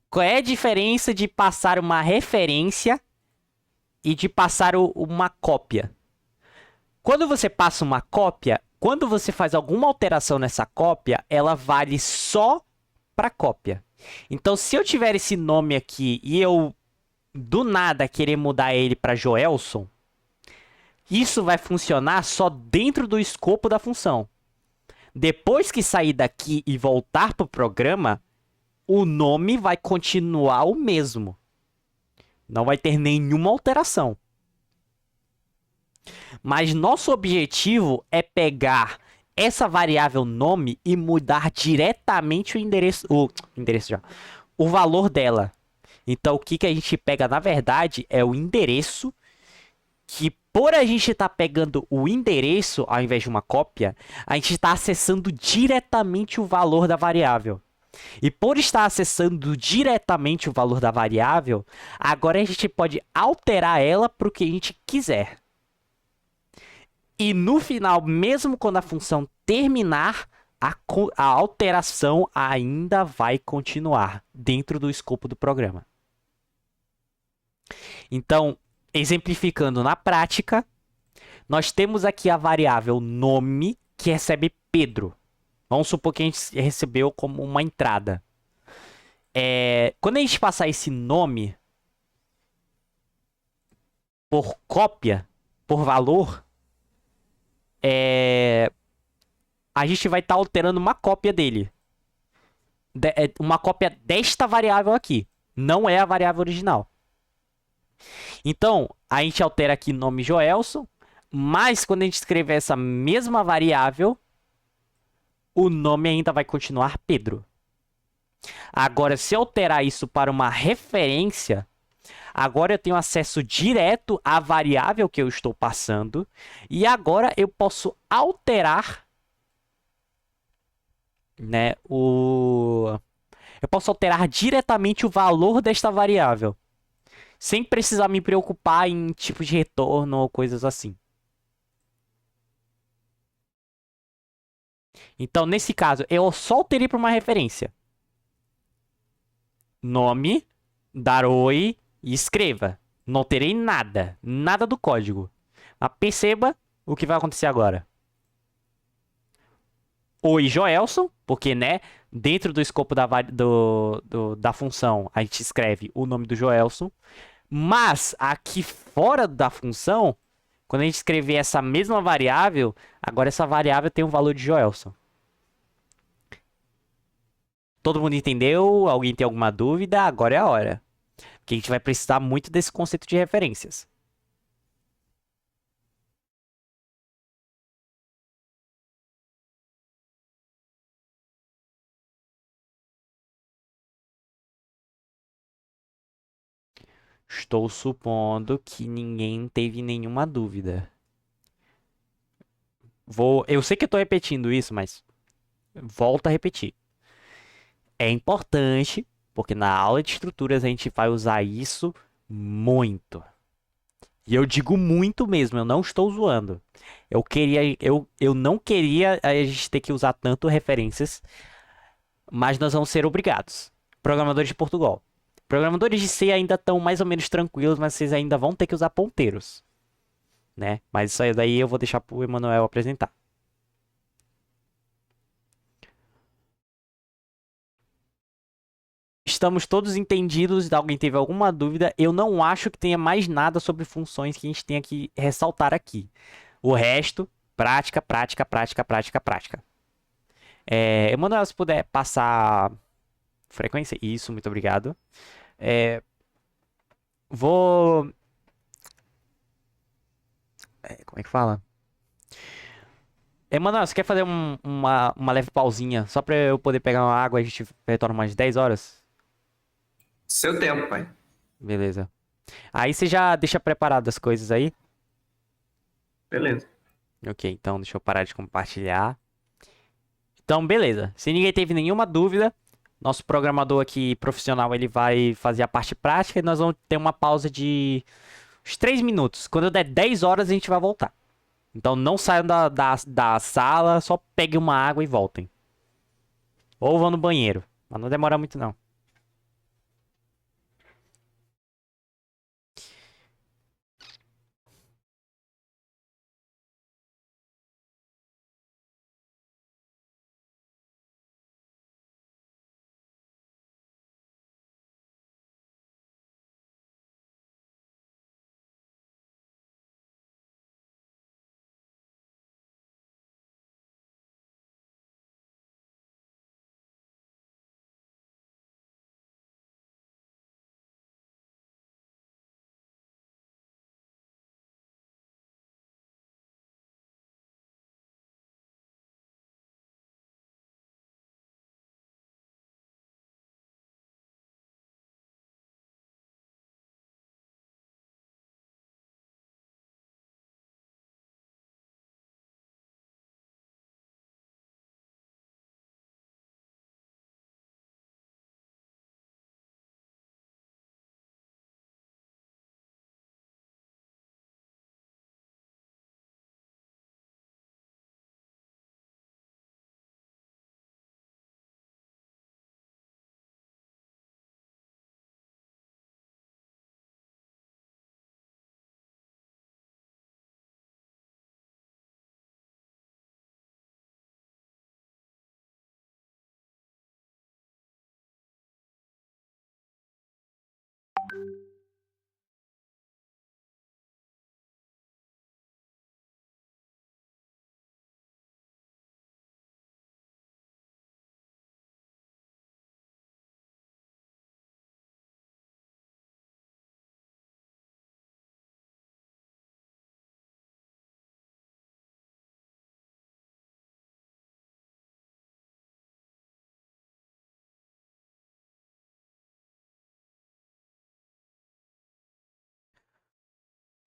[SPEAKER 1] Qual é a diferença de passar uma referência e de passar uma cópia? Quando você passa uma cópia, quando você faz alguma alteração nessa cópia, ela vale só para cópia. Então, se eu tiver esse nome aqui e eu do nada querer mudar ele para Joelson, isso vai funcionar só dentro do escopo da função. Depois que sair daqui e voltar para o programa, o nome vai continuar o mesmo. Não vai ter nenhuma alteração. Mas nosso objetivo é pegar essa variável nome e mudar diretamente o valor dela. Então, o que a gente pega, na verdade, é o endereço que, por a gente estar pegando o endereço, ao invés de uma cópia, a gente está acessando diretamente o valor da variável. E por estar acessando diretamente o valor da variável, agora a gente pode alterar ela para o que a gente quiser. E no final, mesmo quando a função terminar, a alteração ainda vai continuar dentro do escopo do programa. Então, exemplificando na prática, nós temos aqui a variável nome que recebe Pedro. Vamos supor que a gente recebeu como uma entrada. Quando a gente passar esse nome por cópia, por valor, a gente vai estar alterando uma cópia dele. Uma cópia desta variável aqui. Não é a variável original. Então, a gente altera aqui nome Joelson, mas quando a gente escrever essa mesma variável, o nome ainda vai continuar Pedro. Agora, se eu alterar isso para uma referência, agora eu tenho acesso direto à variável que eu estou passando. E agora eu posso alterar, né, eu posso alterar diretamente o valor desta variável. sem precisar me preocupar em tipo de retorno ou coisas assim. Então, nesse caso, eu só alterei para uma referência. Nome, dar oi e escreva. Não alterei nada, nada do código. Mas perceba o que vai acontecer agora. Oi, Joelson, porque, né, dentro do escopo da função, a gente escreve o nome do Joelson. Mas aqui fora da função, quando a gente escrever essa mesma variável, agora essa variável tem o valor de Joelson. Todo mundo entendeu? Alguém tem alguma dúvida? Agora é a hora. Porque a gente vai precisar muito desse conceito de referências. Estou supondo que ninguém teve nenhuma dúvida. Eu sei que eu tô repetindo isso, mas volto a repetir. É importante, porque na aula de estruturas a gente vai usar isso muito. E eu digo muito mesmo, eu não estou zoando. Eu não queria a gente ter que usar tanto referências, mas nós vamos ser obrigados. Programadores de Portugal. Programadores de C ainda estão mais ou menos tranquilos, mas vocês ainda vão ter que usar ponteiros, né? Mas isso aí daí eu vou deixar pro Emanuel apresentar. Estamos todos entendidos. Alguém teve alguma dúvida? Eu não acho que tenha mais nada sobre funções que a gente tenha que ressaltar aqui. O resto, prática, prática, prática, prática, prática. Emanuel, se puder passar frequência. Isso, muito obrigado. É, vou. Como é que fala? Emanuel, você quer fazer uma leve pausinha só pra eu poder pegar uma água e a gente retorna umas 10 horas?
[SPEAKER 2] Seu tempo, pai.
[SPEAKER 1] Beleza. Aí você já deixa preparado as coisas aí?
[SPEAKER 2] Beleza.
[SPEAKER 1] Ok, então deixa eu parar de compartilhar. Então, beleza. Se ninguém teve nenhuma dúvida, nosso programador aqui profissional ele vai fazer a parte prática e nós vamos ter uma pausa de uns 3 minutos. Quando eu der 10 horas, a gente vai voltar. Então não saiam da sala, só peguem uma água e voltem. Ou vão no banheiro. Mas não demora muito não.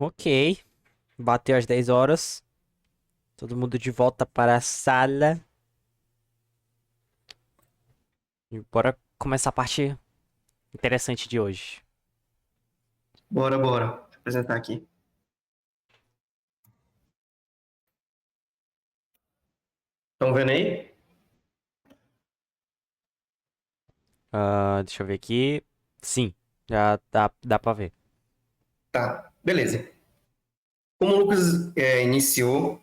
[SPEAKER 1] Ok. Bateu as 10 horas. Todo mundo de volta para a sala. E bora começar a parte interessante de hoje.
[SPEAKER 2] Bora. Deixa eu apresentar aqui. Estão vendo aí?
[SPEAKER 1] Deixa eu ver aqui. Sim, já dá pra ver.
[SPEAKER 2] Tá, beleza. Como o Lucas iniciou,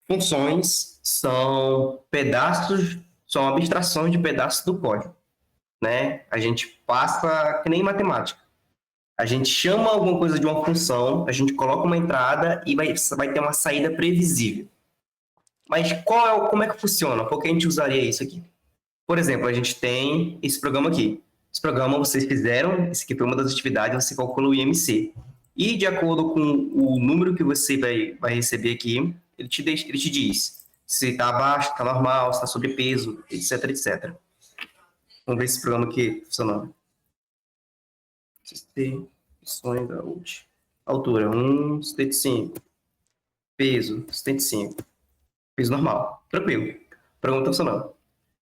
[SPEAKER 2] funções são pedaços, são abstrações de pedaços do código, né? A gente passa que nem matemática. A gente chama alguma coisa de uma função, a gente coloca uma entrada e vai ter uma saída previsível. Mas como é que funciona? Por que a gente usaria isso aqui? Por exemplo, a gente tem esse programa aqui. Esse programa vocês fizeram, esse aqui foi uma das atividades, você calcula o IMC. E de acordo com o número que você vai receber aqui, ele te diz se está abaixo, se está normal, se está sobrepeso, etc, etc. Vamos ver esse programa aqui funcionando. Sonho da ult. Altura, 1,75. Peso, 75. Peso normal. Tranquilo. O programa está funcionando.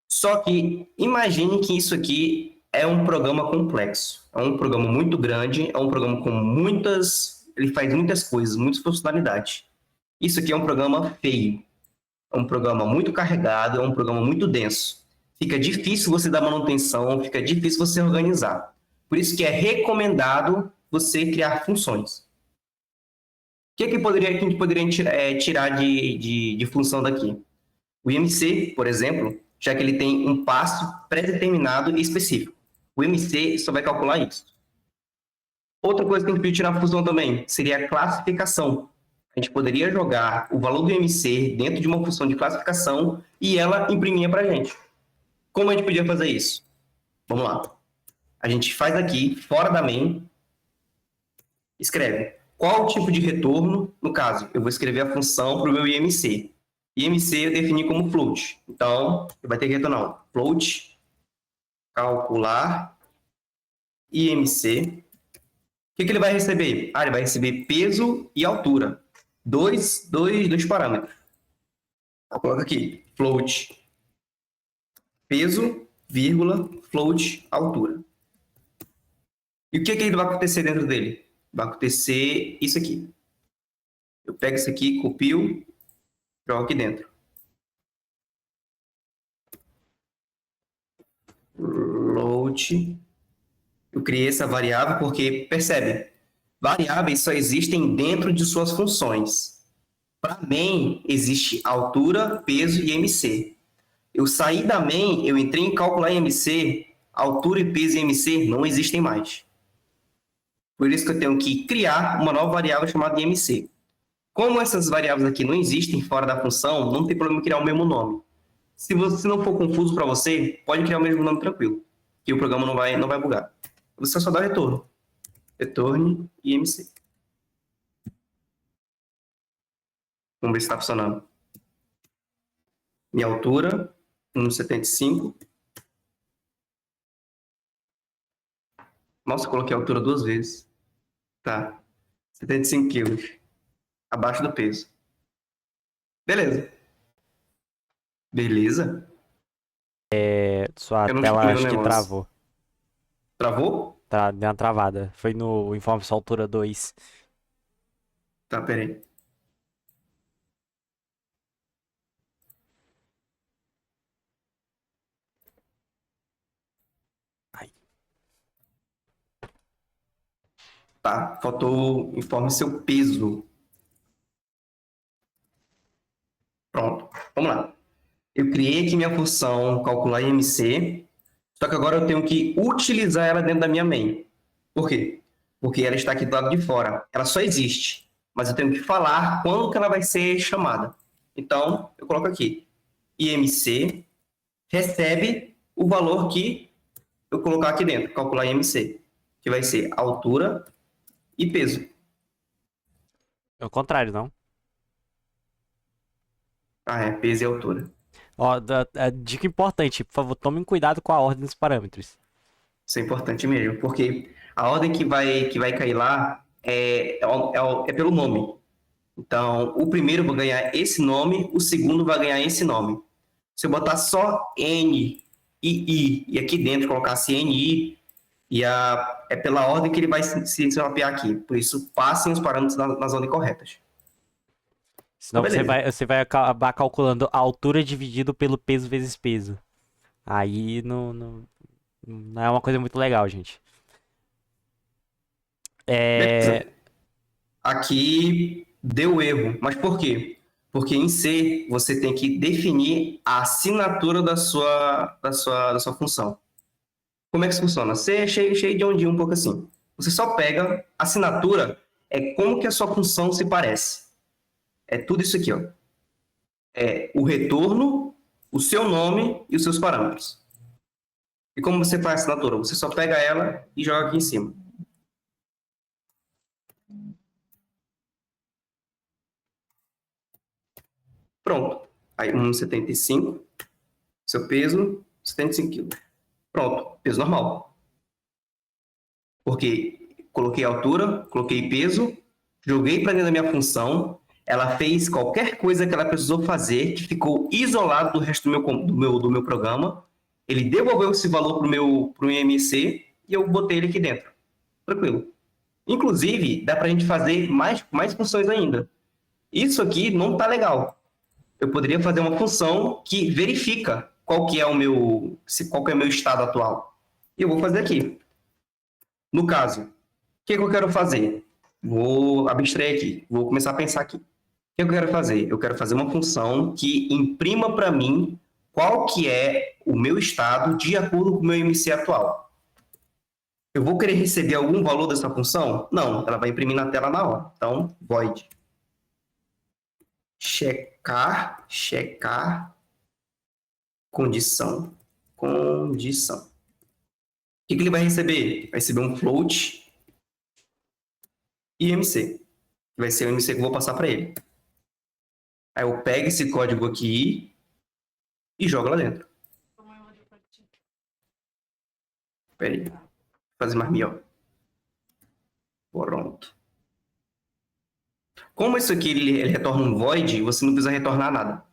[SPEAKER 2] Só que imagine que isso aqui é um programa complexo. É um programa muito grande, é um programa com muitas... Ele faz muitas coisas, muitas funcionalidades. Isso aqui é um programa feio. É um programa muito carregado, é um programa muito denso. Fica difícil você dar manutenção, fica difícil você organizar. Por isso que é recomendado você criar funções. O que a gente poderia tirar de função daqui? O IMC, por exemplo, já que ele tem um passo pré-determinado e específico. O IMC só vai calcular isso. Outra coisa que a gente podia tirar a função também seria a classificação. A gente poderia jogar o valor do IMC dentro de uma função de classificação e ela imprimia para a gente. Como a gente podia fazer isso? Vamos lá. A gente faz aqui, fora da main, escreve qual o tipo de retorno, no caso, eu vou escrever a função para o meu IMC. IMC eu defini como float. Então, vai ter que retornar float, calcular, IMC. O que ele vai receber? Ele vai receber peso e altura. Dois parâmetros. Eu coloco aqui, float, peso, vírgula, float, altura. E o que vai acontecer dentro dele? Vai acontecer isso aqui. Eu pego isso aqui, copio, jogo aqui dentro. Float. Eu criei essa variável porque, percebe, variáveis só existem dentro de suas funções. Para main, existe altura, peso e MC. Eu saí da main, eu entrei em calcular MC, altura e peso e MC não existem mais. Por isso que eu tenho que criar uma nova variável chamada IMC. Como essas variáveis aqui não existem fora da função, não tem problema criar o mesmo nome. Se não for confuso para você, pode criar o mesmo nome tranquilo, que o programa não vai bugar. Você só dá retorno. Retorne IMC. Vamos ver se está funcionando. Minha altura, 1,75. Nossa, coloquei a altura 2 vezes. Tá. 75 quilos. Abaixo do peso. Beleza. Beleza?
[SPEAKER 1] Sua
[SPEAKER 2] Eu não
[SPEAKER 1] tela
[SPEAKER 2] chamei o
[SPEAKER 1] acho que
[SPEAKER 2] negócio.
[SPEAKER 1] travou.
[SPEAKER 2] Travou?
[SPEAKER 1] Tá, deu uma travada. Foi no Informe Sua Altura 2.
[SPEAKER 2] Tá, peraí.
[SPEAKER 1] Ai.
[SPEAKER 2] Tá, faltou informe seu peso. Pronto, vamos lá. Eu criei aqui minha função calcular IMC, só que agora eu tenho que utilizar ela dentro da minha main. Por quê? Porque ela está aqui do lado de fora. Ela só existe, mas eu tenho que falar quando que ela vai ser chamada. Então, eu coloco aqui, IMC recebe o valor que eu colocar aqui dentro, calcular IMC, que vai ser altura e peso.
[SPEAKER 1] É o contrário, não?
[SPEAKER 2] Peso e altura.
[SPEAKER 1] Ó, dica importante, por favor, tomem cuidado com a ordem dos parâmetros.
[SPEAKER 2] Isso é importante mesmo, porque a ordem que vai cair lá é pelo nome. Então, o primeiro vai ganhar esse nome, o segundo vai ganhar esse nome. Se eu botar só N e I, e aqui dentro colocasse NI, E é pela ordem que ele vai se mapear aqui. Por isso, passem os parâmetros nas ordens corretas. Então,
[SPEAKER 1] Senão
[SPEAKER 2] beleza.
[SPEAKER 1] você vai acabar calculando a altura dividido pelo peso vezes peso. Aí não é uma coisa muito legal, gente.
[SPEAKER 2] Beleza.
[SPEAKER 1] É,
[SPEAKER 2] Aqui deu erro. Mas por quê? Porque em C você tem que definir a assinatura da sua função. Como é que isso funciona? C é cheio de ondinha um pouco assim. Você só pega assinatura, é como que a sua função se parece. É tudo isso aqui, ó. É o retorno, o seu nome e os seus parâmetros. E como você faz a assinatura? Você só pega ela e joga aqui em cima. Pronto. Aí 1,75. Seu peso, 75 quilos. Pronto. Peso normal. Porque coloquei altura, coloquei peso, joguei para dentro da minha função, ela fez qualquer coisa que ela precisou fazer, que ficou isolado do resto do meu programa. Ele devolveu esse valor pro meu IMC e eu botei ele aqui dentro. Tranquilo. Inclusive, dá para a gente fazer mais funções ainda. Isso aqui não está legal. Eu poderia fazer uma função que verifica qual que é o meu estado atual. E eu vou fazer aqui. No caso, o que eu quero fazer? Vou abstrair aqui, vou começar a pensar aqui. O que eu quero fazer? Eu quero fazer uma função que imprima para mim qual que é o meu estado de acordo com o meu IMC atual. Eu vou querer receber algum valor dessa função? Não, ela vai imprimir na tela na hora. Então, void. Checar, condição. O que ele vai receber? Vai receber um float IMC. Vai ser o IMC que eu vou passar para ele. Aí eu pego esse código aqui e jogo lá dentro. Espera aí. Vou fazer mais melhor. Pronto. Como isso aqui ele retorna um void, você não precisa retornar nada.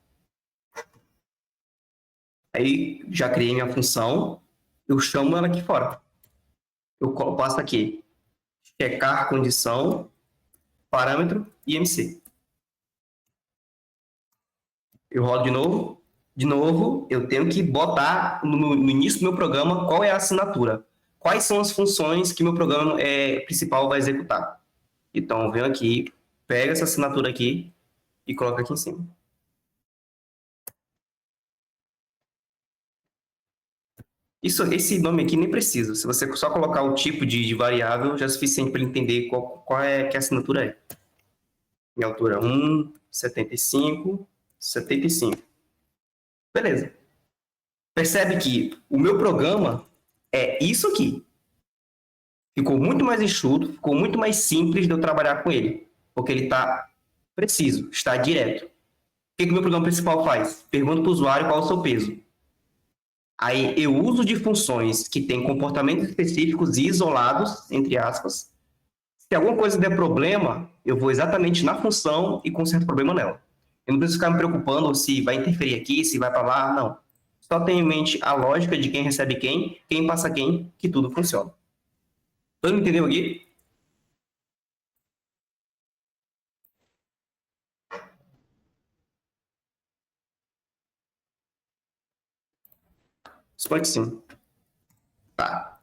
[SPEAKER 2] Aí já criei minha função, eu chamo ela aqui fora. Eu passo aqui, checar condição, parâmetro IMC. Eu rodo de novo. De novo, eu tenho que botar no início do meu programa qual é a assinatura. Quais são as funções que meu programa principal vai executar. Então, eu venho aqui, pego essa assinatura aqui e coloco aqui em cima. Esse nome aqui nem precisa. Se você só colocar o tipo de variável, já é suficiente para ele entender qual é que a assinatura é. Minha altura 1, 75, 75. Beleza. Percebe que o meu programa é isso aqui. Ficou muito mais enxuto, ficou muito mais simples de eu trabalhar com ele. Porque ele está preciso, está direto. O que o meu programa principal faz? Pergunta para o usuário qual é o seu peso. Aí eu uso de funções que têm comportamentos específicos e isolados, entre aspas. Se alguma coisa der problema, eu vou exatamente na função e conserto o problema nela. Eu não preciso ficar me preocupando se vai interferir aqui, se vai para lá, não. Só tenho em mente a lógica de quem recebe quem passa quem, que tudo funciona. Todo mundo entendeu aqui? Suponho que sim. Tá.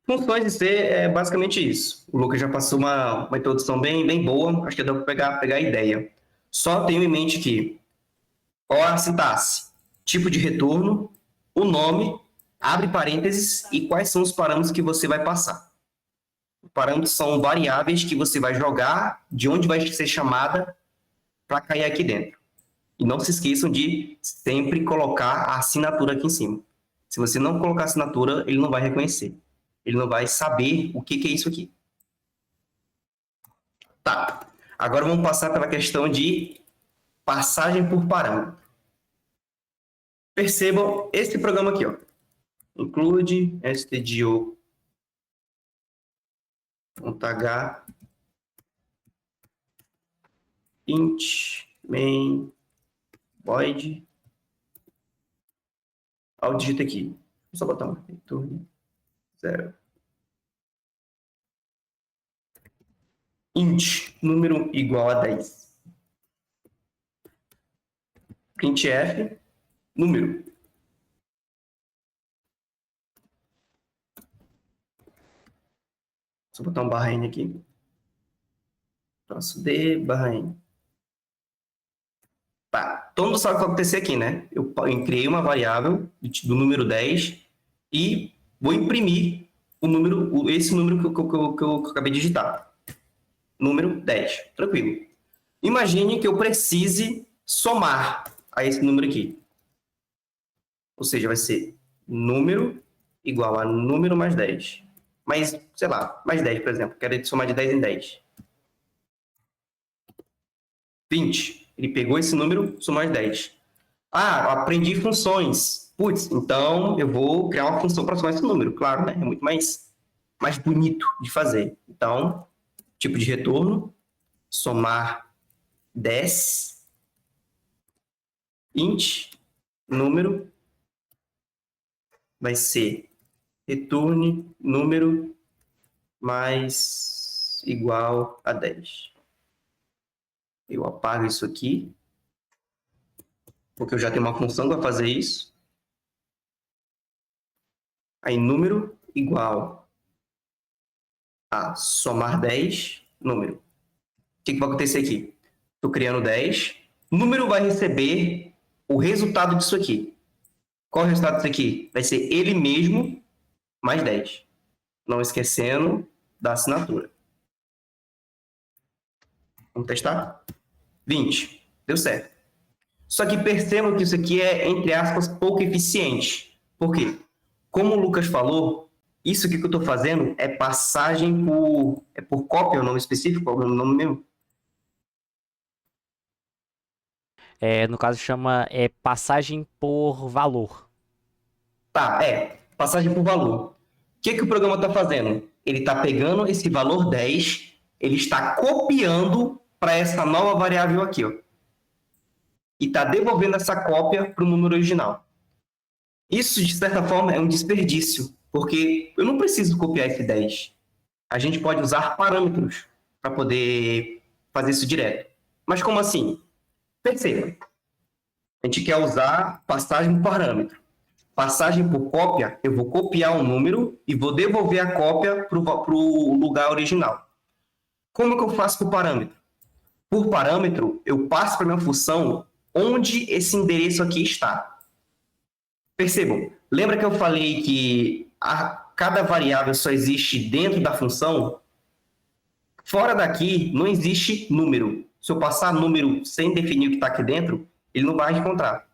[SPEAKER 2] Funções de C é basicamente isso. O Lucas já passou uma introdução bem boa, acho que deu para pegar a ideia. Só tenho em mente que qual a sintaxe, tipo de retorno, o nome, abre parênteses e quais são os parâmetros que você vai passar. Os parâmetros são variáveis que você vai jogar, de onde vai ser chamada para cair aqui dentro. E não se esqueçam de sempre colocar a assinatura aqui em cima. Se você não colocar a assinatura, ele não vai reconhecer. Ele não vai saber o que é isso aqui. Tá. Agora vamos passar pela questão de passagem por parâmetro. Percebam esse programa aqui, ó. Include stdio.h int main void. Olha o dígito aqui. Vou só botar um retorno. 0. Int, número igual a 10. Printf, número. Só botar um barra N aqui. Traço D, barra N. Tá, todo mundo sabe o que vai acontecer aqui, né? Eu criei uma variável do número 10 e vou imprimir esse número que eu acabei de digitar. Número 10, tranquilo. Imagine que eu precise somar a esse número aqui. Ou seja, vai ser número igual a número mais 10. Mais, sei lá, mais 10, por exemplo. Quero somar de 10 em 10. 20. Ele pegou esse número, somou mais 10. Ah, eu aprendi funções. Putz, então eu vou criar uma função para somar esse número. Claro, né? É muito mais bonito de fazer. Então, tipo de retorno, somar 10, int, número, vai ser returne número mais igual a 10. Eu apago isso aqui, porque eu já tenho uma função que vai fazer isso. Aí, número igual a somar 10, número. O que vai acontecer aqui? Estou criando 10. O número vai receber o resultado disso aqui. Qual é o resultado disso aqui? Vai ser ele mesmo mais 10. Não esquecendo da assinatura. Vamos testar? 20. Deu certo. Só que percebam que isso aqui é, entre aspas, pouco eficiente. Por quê? Como o Lucas falou, isso aqui que eu estou fazendo é passagem por... É por cópia, o nome específico? Qual é o nome mesmo?
[SPEAKER 1] No caso chama passagem por valor.
[SPEAKER 2] Tá, passagem por valor. O que o programa está fazendo? Ele está pegando esse valor 10, ele está copiando para essa nova variável aqui, ó. E está devolvendo essa cópia para o número original. Isso, de certa forma, é um desperdício, porque eu não preciso copiar esse 10. A gente pode usar parâmetros para poder fazer isso direto. Mas como assim? Perceba, a gente quer usar passagem por parâmetro. Passagem por cópia, eu vou copiar um número e vou devolver a cópia para o lugar original. Como que eu faço por parâmetro? Por parâmetro, eu passo para a minha função onde esse endereço aqui está. Percebam, lembra que eu falei que cada variável só existe dentro da função? Fora daqui, não existe número. Se eu passar número sem definir o que está aqui dentro, ele não vai encontrar.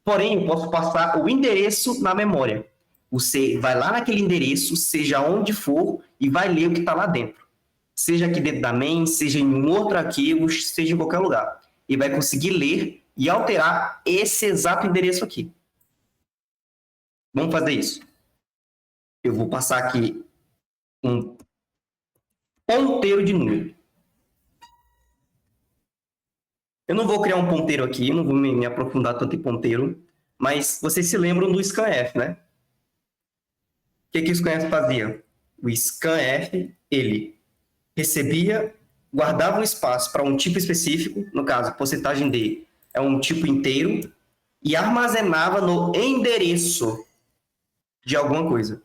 [SPEAKER 2] Porém, eu posso passar o endereço na memória. Você vai lá naquele endereço, seja onde for, e vai ler o que está lá dentro. Seja aqui dentro da main, seja em um outro arquivo, seja em qualquer lugar. E vai conseguir ler e alterar esse exato endereço aqui. Vamos fazer isso. Eu vou passar aqui um ponteiro de número. Eu não vou criar um ponteiro aqui, não vou me aprofundar tanto em ponteiro, mas vocês se lembram do scanf, né? O que o scanf fazia? O scanf, ele recebia, guardava um espaço para um tipo específico, no caso, porcentagem D é um tipo inteiro, e armazenava no endereço de alguma coisa.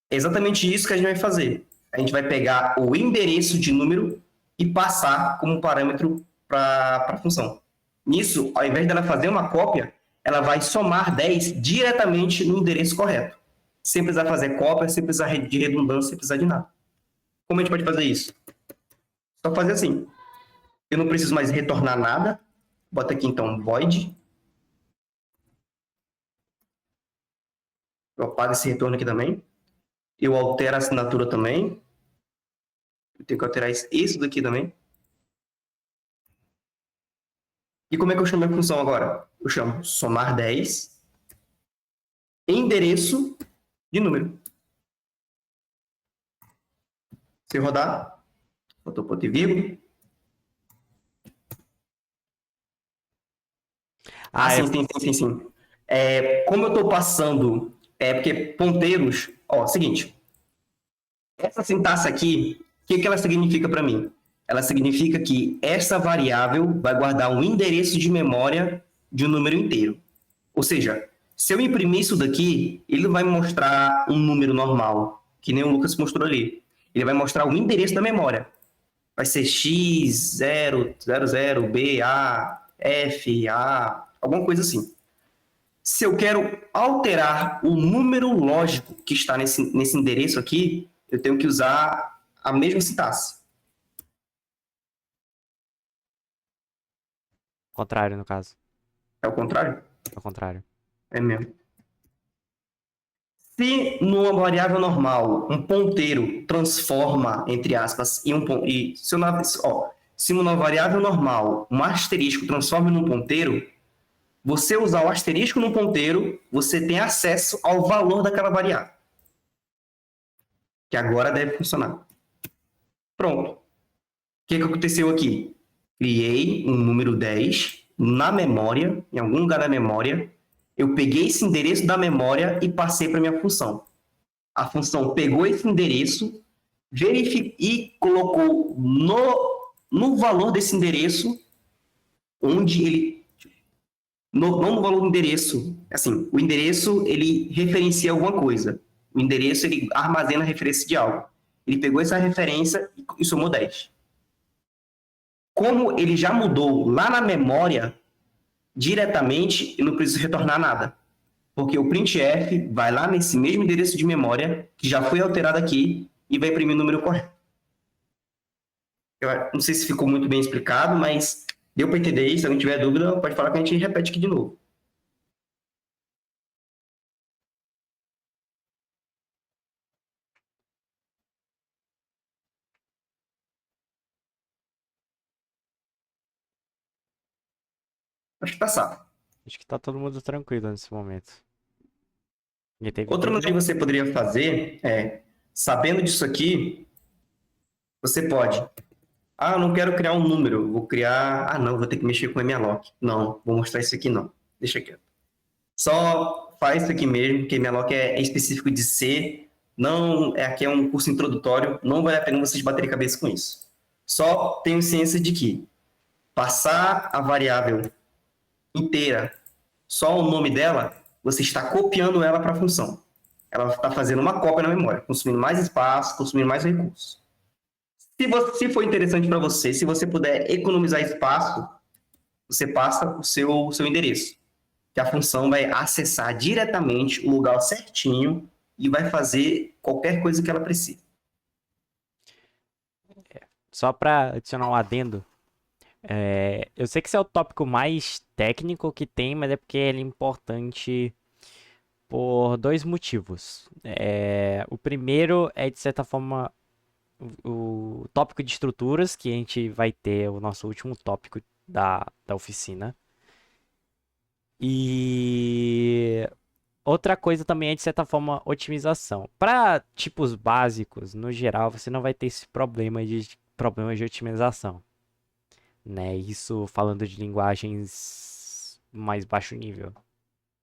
[SPEAKER 2] É exatamente isso que a gente vai fazer. A gente vai pegar o endereço de número e passar como parâmetro para a função. Nisso, ao invés dela fazer uma cópia, ela vai somar 10 diretamente no endereço correto. Sem precisar fazer cópia, sem precisar de redundância, sem precisar de nada. Como a gente pode fazer isso? Só fazer assim. Eu não preciso mais retornar nada. Bota aqui, então, void. Eu apago esse retorno aqui também. Eu altero a assinatura também. Eu tenho que alterar isso daqui também. E como é que eu chamo a função agora? Eu chamo somar 10, endereço de número. Se eu rodar, botou ponto e vírgula. Sim. Como eu estou passando, porque ponteiros, Ó, seguinte. Essa sintaxe aqui, o que ela significa para mim? Ela significa que essa variável vai guardar um endereço de memória de um número inteiro. Ou seja, se eu imprimir isso daqui, ele não vai me mostrar um número normal, que nem o Lucas mostrou ali. Ele vai mostrar o endereço da memória. Vai ser x, 0, 00, b, a, f, a, alguma coisa assim. Se eu quero alterar o número lógico que está nesse endereço aqui, eu tenho que usar a mesma sintaxe.
[SPEAKER 1] Contrário, no caso.
[SPEAKER 2] É o contrário?
[SPEAKER 1] É o contrário.
[SPEAKER 2] É mesmo. Se numa variável normal um ponteiro transforma, entre aspas, em um ponto. E se numa variável normal um asterisco transforma em um ponteiro, você usar o asterisco no ponteiro, você tem acesso ao valor daquela variável. Que agora deve funcionar. Pronto. O que aconteceu aqui? Criei um número 10 na memória, em algum lugar da memória. Eu peguei esse endereço da memória e passei para minha função. A função pegou esse endereço, verificou e colocou no valor desse endereço, onde ele... não no valor do endereço. Assim, o endereço, ele referencia alguma coisa. O endereço, ele armazena a referência de algo. Ele pegou essa referência e somou 10. Como ele já mudou lá na memória, diretamente, eu não preciso retornar nada. Porque o printf vai lá nesse mesmo endereço de memória, que já foi alterado aqui, e vai imprimir o número correto. Eu não sei se ficou muito bem explicado, mas deu para entender isso. Se alguém tiver dúvida, pode falar que a gente repete aqui de novo. Acho que tá certo.
[SPEAKER 1] Acho que tá todo mundo tranquilo nesse momento. Ninguém teve
[SPEAKER 2] Outra
[SPEAKER 1] dúvida?
[SPEAKER 2] maneira que você poderia fazer é, sabendo disso aqui, você pode. Ah, eu não quero criar um número, vou criar... Ah, não, vou ter que mexer com o malloc. Não, vou mostrar isso aqui não. Deixa quieto. Só faz isso aqui mesmo, porque malloc é específico de C, não, aqui é um curso introdutório, não vale a pena vocês baterem cabeça com isso. Só tenham ciência de que passar a variável inteira, só o nome dela, você está copiando ela para a função. Ela está fazendo uma cópia na memória, consumindo mais espaço, consumindo mais recursos. Se for interessante para você, se você puder economizar espaço, você passa o seu endereço, que a função vai acessar diretamente o lugar certinho e vai fazer qualquer coisa que ela precise.
[SPEAKER 1] Só para adicionar um adendo, eu sei que esse é o tópico mais técnico que tem, mas é porque ele é importante por dois motivos. O primeiro é, de certa forma, o tópico de estruturas, que a gente vai ter o nosso último tópico da oficina. E outra coisa também é, de certa forma, otimização. Para tipos básicos, no geral, você não vai ter esse problemas de otimização, né? Isso falando de linguagens mais baixo nível,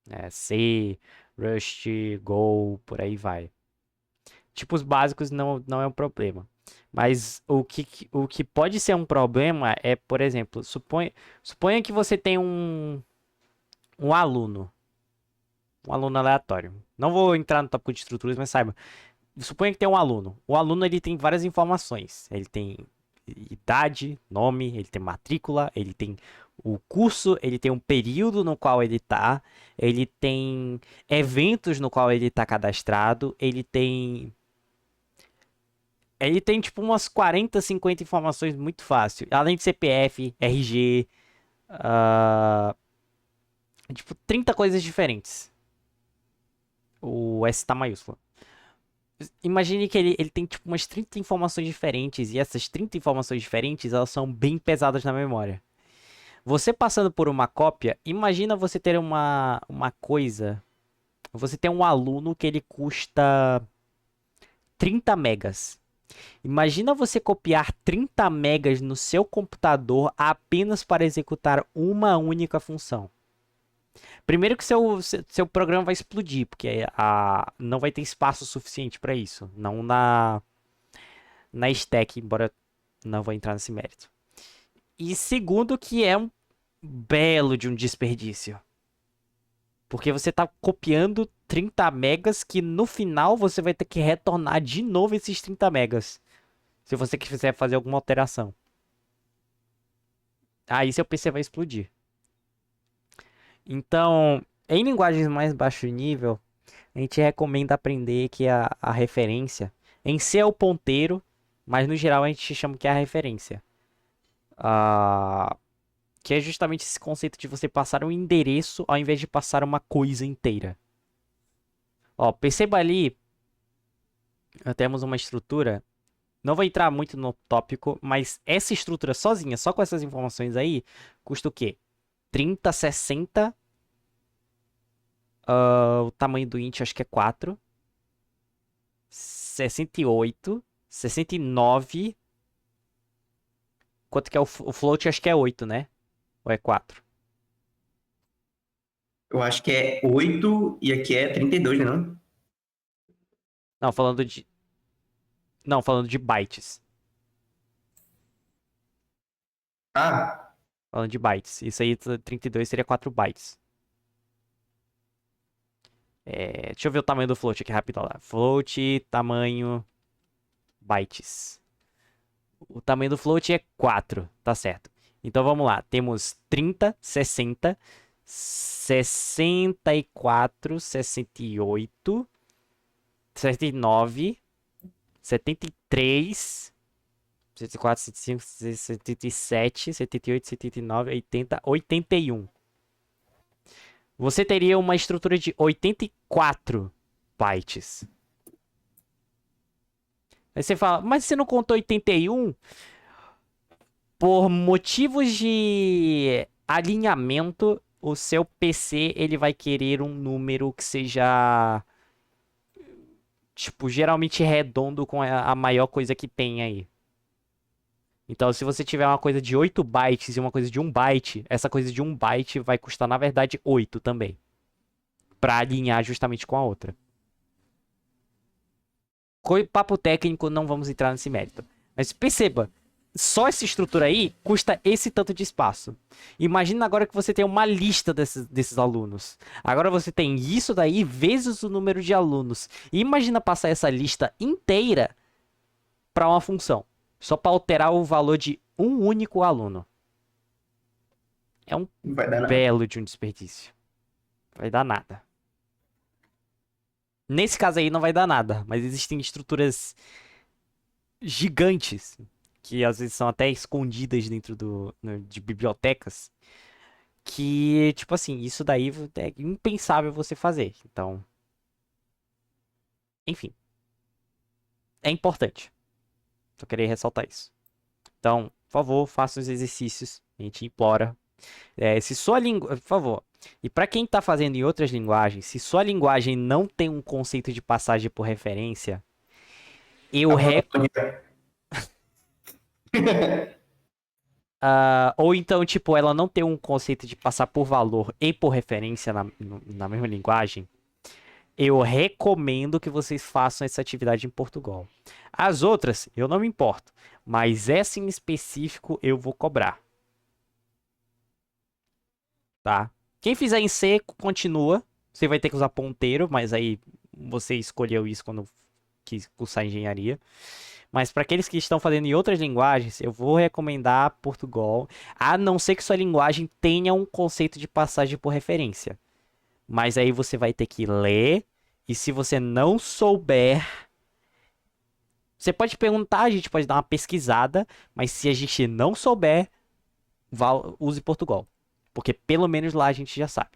[SPEAKER 1] né? C, Rust, Go, por aí vai. Tipos básicos não é um problema. Mas o que pode ser um problema é, por exemplo, suponha que você tem um aluno. Um aluno aleatório. Não vou entrar no tópico de estruturas, mas saiba. Suponha que tem um aluno. O aluno ele tem várias informações. Ele tem idade, nome, ele tem matrícula, ele tem o curso, ele tem um período no qual ele tá, ele tem eventos no qual ele tá cadastrado, ele tem tipo umas 40, 50 informações muito fácil. Além de CPF, RG, tipo 30 coisas diferentes. O S tá maiúsculo. Imagine que ele tem tipo umas 30 informações diferentes, e essas 30 informações diferentes, elas são bem pesadas na memória. Você passando por uma cópia, imagina você ter uma coisa, você tem um aluno que ele custa 30 megas. Imagina você copiar 30 megas no seu computador apenas para executar uma única função. Primeiro que seu programa vai explodir, porque não vai ter espaço suficiente para isso. Não na stack, embora não vou entrar nesse mérito. E segundo que é um belo de um desperdício. Porque você está copiando 30 megas que no final você vai ter que retornar de novo esses 30 megas. Se você quiser fazer alguma alteração. Aí seu PC vai explodir. Então, em linguagens mais baixo nível, a gente recomenda aprender que a referência em C é o ponteiro, mas no geral a gente chama que é a referência. Ah, que é justamente esse conceito de você passar um endereço ao invés de passar uma coisa inteira. Ó, perceba ali, temos uma estrutura. Não vou entrar muito no tópico, mas essa estrutura sozinha, só com essas informações aí, custa o quê? 30, 60. O tamanho do int acho que é 4. 68. 69. Quanto que é o float? Acho que é 8, né? Ou é 4?
[SPEAKER 2] Eu acho que é 8 e aqui é 32, né? Não?
[SPEAKER 1] Não, falando de. Não, falando de bytes.
[SPEAKER 2] Ah,
[SPEAKER 1] Falando de bytes. Isso aí, 32 seria 4 bytes. Deixa eu ver o tamanho do float aqui rápido lá. Float, tamanho, bytes. O tamanho do float é 4, tá certo. Então vamos lá. Temos 30, 60, 64, 68, 69, 73, 74, 75, 77, 78, 79, 80, 81. Você teria uma estrutura de 84 bytes. Aí você fala, mas você não contou 81? Por motivos de alinhamento, o seu PC ele vai querer um número que seja, tipo, geralmente redondo com a maior coisa que tem aí. Então, se você tiver uma coisa de 8 bytes e uma coisa de 1 byte, essa coisa de 1 byte vai custar, na verdade, 8 também. Pra alinhar justamente com a outra. Papo técnico, não vamos entrar nesse mérito. Mas perceba, só essa estrutura aí custa esse tanto de espaço. Imagina agora que você tem uma lista desses alunos. Agora você tem isso daí vezes o número de alunos. E imagina passar essa lista inteira para uma função. Só para alterar o valor de um único aluno. É um
[SPEAKER 2] não vai dar nada.
[SPEAKER 1] belo de um desperdício. Vai dar nada. Nesse caso aí não vai dar nada. Mas existem estruturas gigantes que às vezes são até escondidas dentro de bibliotecas, que, tipo assim, isso daí é impensável você fazer. Então, enfim, é importante. Só queria ressaltar isso. Então, por favor, faça os exercícios. A gente implora. Se sua língua, por favor. E para quem está fazendo em outras linguagens, se sua linguagem não tem um conceito de passagem por referência, eu recomendo. Ou então, tipo, ela não tem um conceito de passar por valor e por referência na mesma linguagem, eu recomendo que vocês façam essa atividade em Portugal. As outras, eu não me importo, mas essa em específico eu vou cobrar, tá? Quem fizer em C, continua. Você vai ter que usar ponteiro, mas aí você escolheu isso quando quis cursar engenharia. Mas para aqueles que estão fazendo em outras linguagens, eu vou recomendar Portugal, a não ser que sua linguagem tenha um conceito de passagem por referência. Mas aí você vai ter que ler, e se você não souber, você pode perguntar, a gente pode dar uma pesquisada, mas se a gente não souber, use Portugal. Porque pelo menos lá a gente já sabe.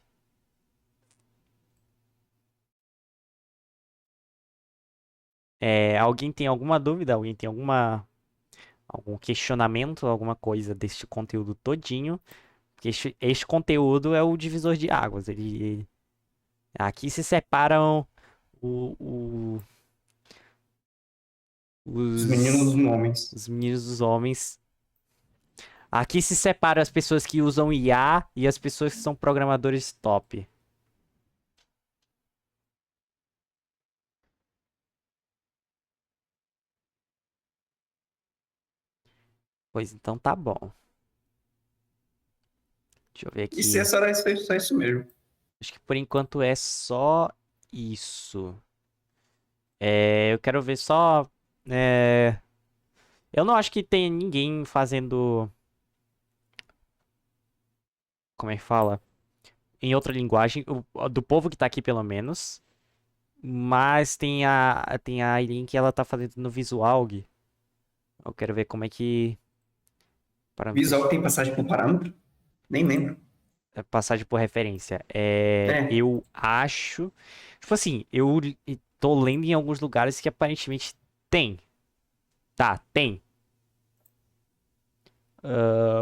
[SPEAKER 1] Alguém tem alguma dúvida? Alguém tem algum questionamento, alguma coisa deste conteúdo todinho? Porque este conteúdo é o divisor de águas. Aqui se separam o, o-
[SPEAKER 2] Os meninos
[SPEAKER 1] os,
[SPEAKER 2] dos homens.
[SPEAKER 1] os meninos dos homens. Aqui se separa as pessoas que usam IA e as pessoas que são programadores top. Pois então tá bom. Deixa eu ver
[SPEAKER 2] E se
[SPEAKER 1] aqui.
[SPEAKER 2] é só isso mesmo?
[SPEAKER 1] Acho que por enquanto é só isso. Eu quero ver só. é, Eu não acho que tem ninguém fazendo. Como é que fala? Em outra linguagem. Do povo que tá aqui, pelo menos. Mas tem a Aileen que ela tá fazendo no Visual. Eu quero ver como é que.
[SPEAKER 2] Visual
[SPEAKER 1] Parâmetros.
[SPEAKER 2] que tem passagem por parâmetro? Nem lembro.
[SPEAKER 1] Passagem por referência.
[SPEAKER 2] É,
[SPEAKER 1] Eu acho. Tipo assim, eu tô lendo em alguns lugares que aparentemente tem. Tá, tem.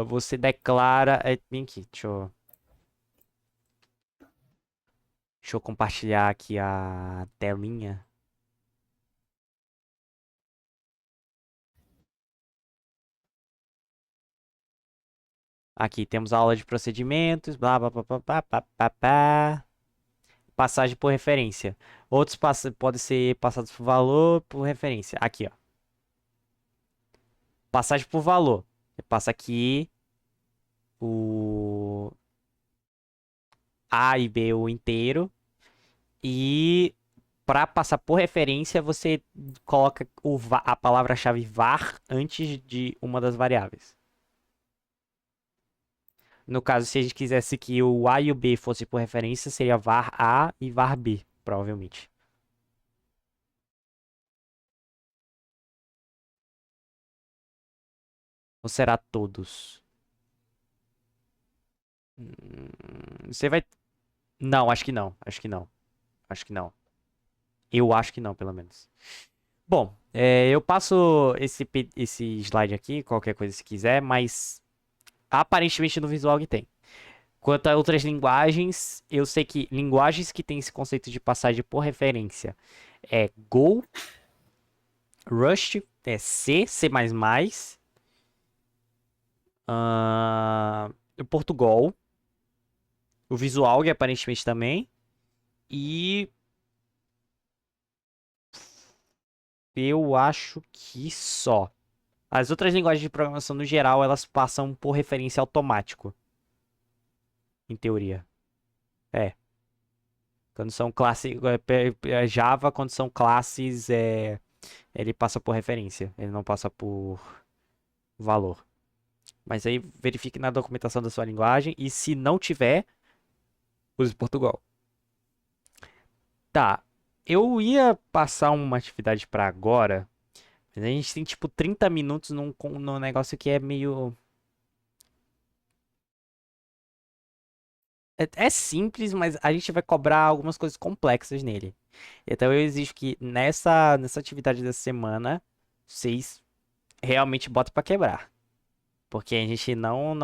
[SPEAKER 1] Você declara. Vem aqui, deixa eu compartilhar aqui a telinha. Aqui temos a aula de procedimentos, blá blá blá blá blá blá blá, blá. Passagem por referência. Outros podem ser passados por valor, por referência. Aqui, ó. Passagem por valor. Você passa aqui o A e B o inteiro. E para passar por referência, você coloca a palavra-chave var antes de uma das variáveis. No caso, se a gente quisesse que o A e o B fossem por referência, seria var A e var B, provavelmente. Ou será todos? Você vai. Não, acho que não. Acho que não. Acho que não. Eu acho que não, pelo menos. Bom, eu passo esse slide aqui, qualquer coisa se quiser, mas aparentemente no visual que tem. Quanto a outras linguagens, eu sei que linguagens que têm esse conceito de passagem por referência é Go, Rust, C, C++, o Portugal, o Visual aparentemente também, e eu acho que só. As outras linguagens de programação no geral, elas passam por referência automático, em teoria. É. Quando são classes. Java, quando são classes, ele passa por referência. Ele não passa por valor. Mas aí verifique na documentação da sua linguagem. E se não tiver, use Portugal. Tá. Eu ia passar uma atividade pra agora. Mas a gente tem tipo 30 minutos num negócio que é meio. É simples, mas a gente vai cobrar algumas coisas complexas nele. Então eu exijo que nessa atividade dessa semana, vocês realmente botem pra quebrar. Porque a gente não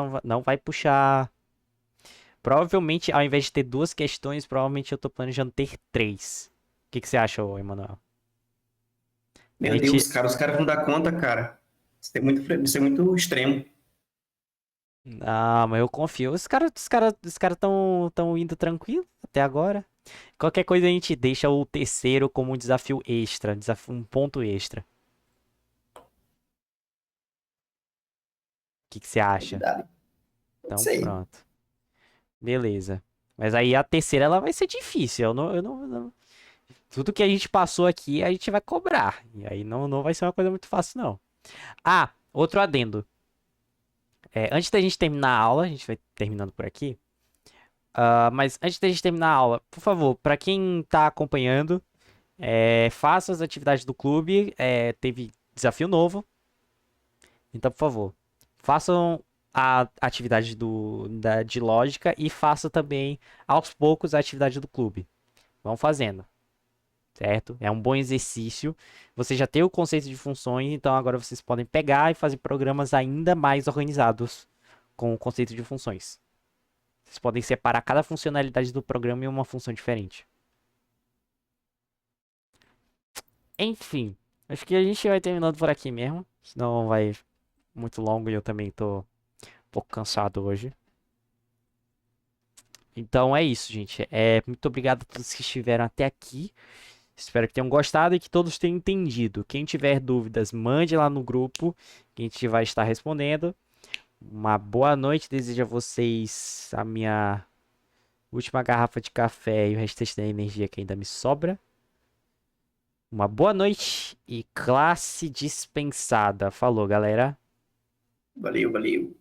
[SPEAKER 1] vai puxar. Provavelmente, ao invés de ter duas questões, provavelmente eu tô planejando ter três. O que você acha, ô, Emanuel? A
[SPEAKER 2] meu Deus,
[SPEAKER 1] gente.
[SPEAKER 2] cara, os caras vão dar conta, cara. Isso é muito extremo.
[SPEAKER 1] Ah, mas eu confio. Os cara tão indo tranquilo até agora. Qualquer coisa a gente deixa o terceiro como um desafio extra, um ponto extra. O que você acha?
[SPEAKER 2] Verdade. Pode
[SPEAKER 1] Então
[SPEAKER 2] ser.
[SPEAKER 1] pronto. Beleza. Mas aí a terceira ela vai ser difícil. Eu não. Tudo que a gente passou aqui a gente vai cobrar. E aí não vai ser uma coisa muito fácil, não. Ah, outro adendo. Antes da gente terminar a aula, a gente vai terminando por aqui. Mas antes da gente terminar a aula, por favor, para quem tá acompanhando, faça as atividades do clube. Teve desafio novo. Então, por favor, façam a atividade de lógica e façam também, aos poucos, a atividade do clube. Vão fazendo, certo? É um bom exercício. Você já tem o conceito de funções, então agora vocês podem pegar e fazer programas ainda mais organizados com o conceito de funções. Vocês podem separar cada funcionalidade do programa em uma função diferente. Enfim, acho que a gente vai terminando por aqui mesmo. Senão vai muito longo e eu também tô pouco cansado hoje. Então é isso, gente. Muito obrigado a todos que estiveram até aqui. Espero que tenham gostado e que todos tenham entendido. Quem tiver dúvidas, mande lá no grupo, que a gente vai estar respondendo. Uma boa noite. Desejo a vocês a minha última garrafa de café e o restante da energia que ainda me sobra. Uma boa noite e classe dispensada. Falou, galera.
[SPEAKER 2] Valeu, valeu.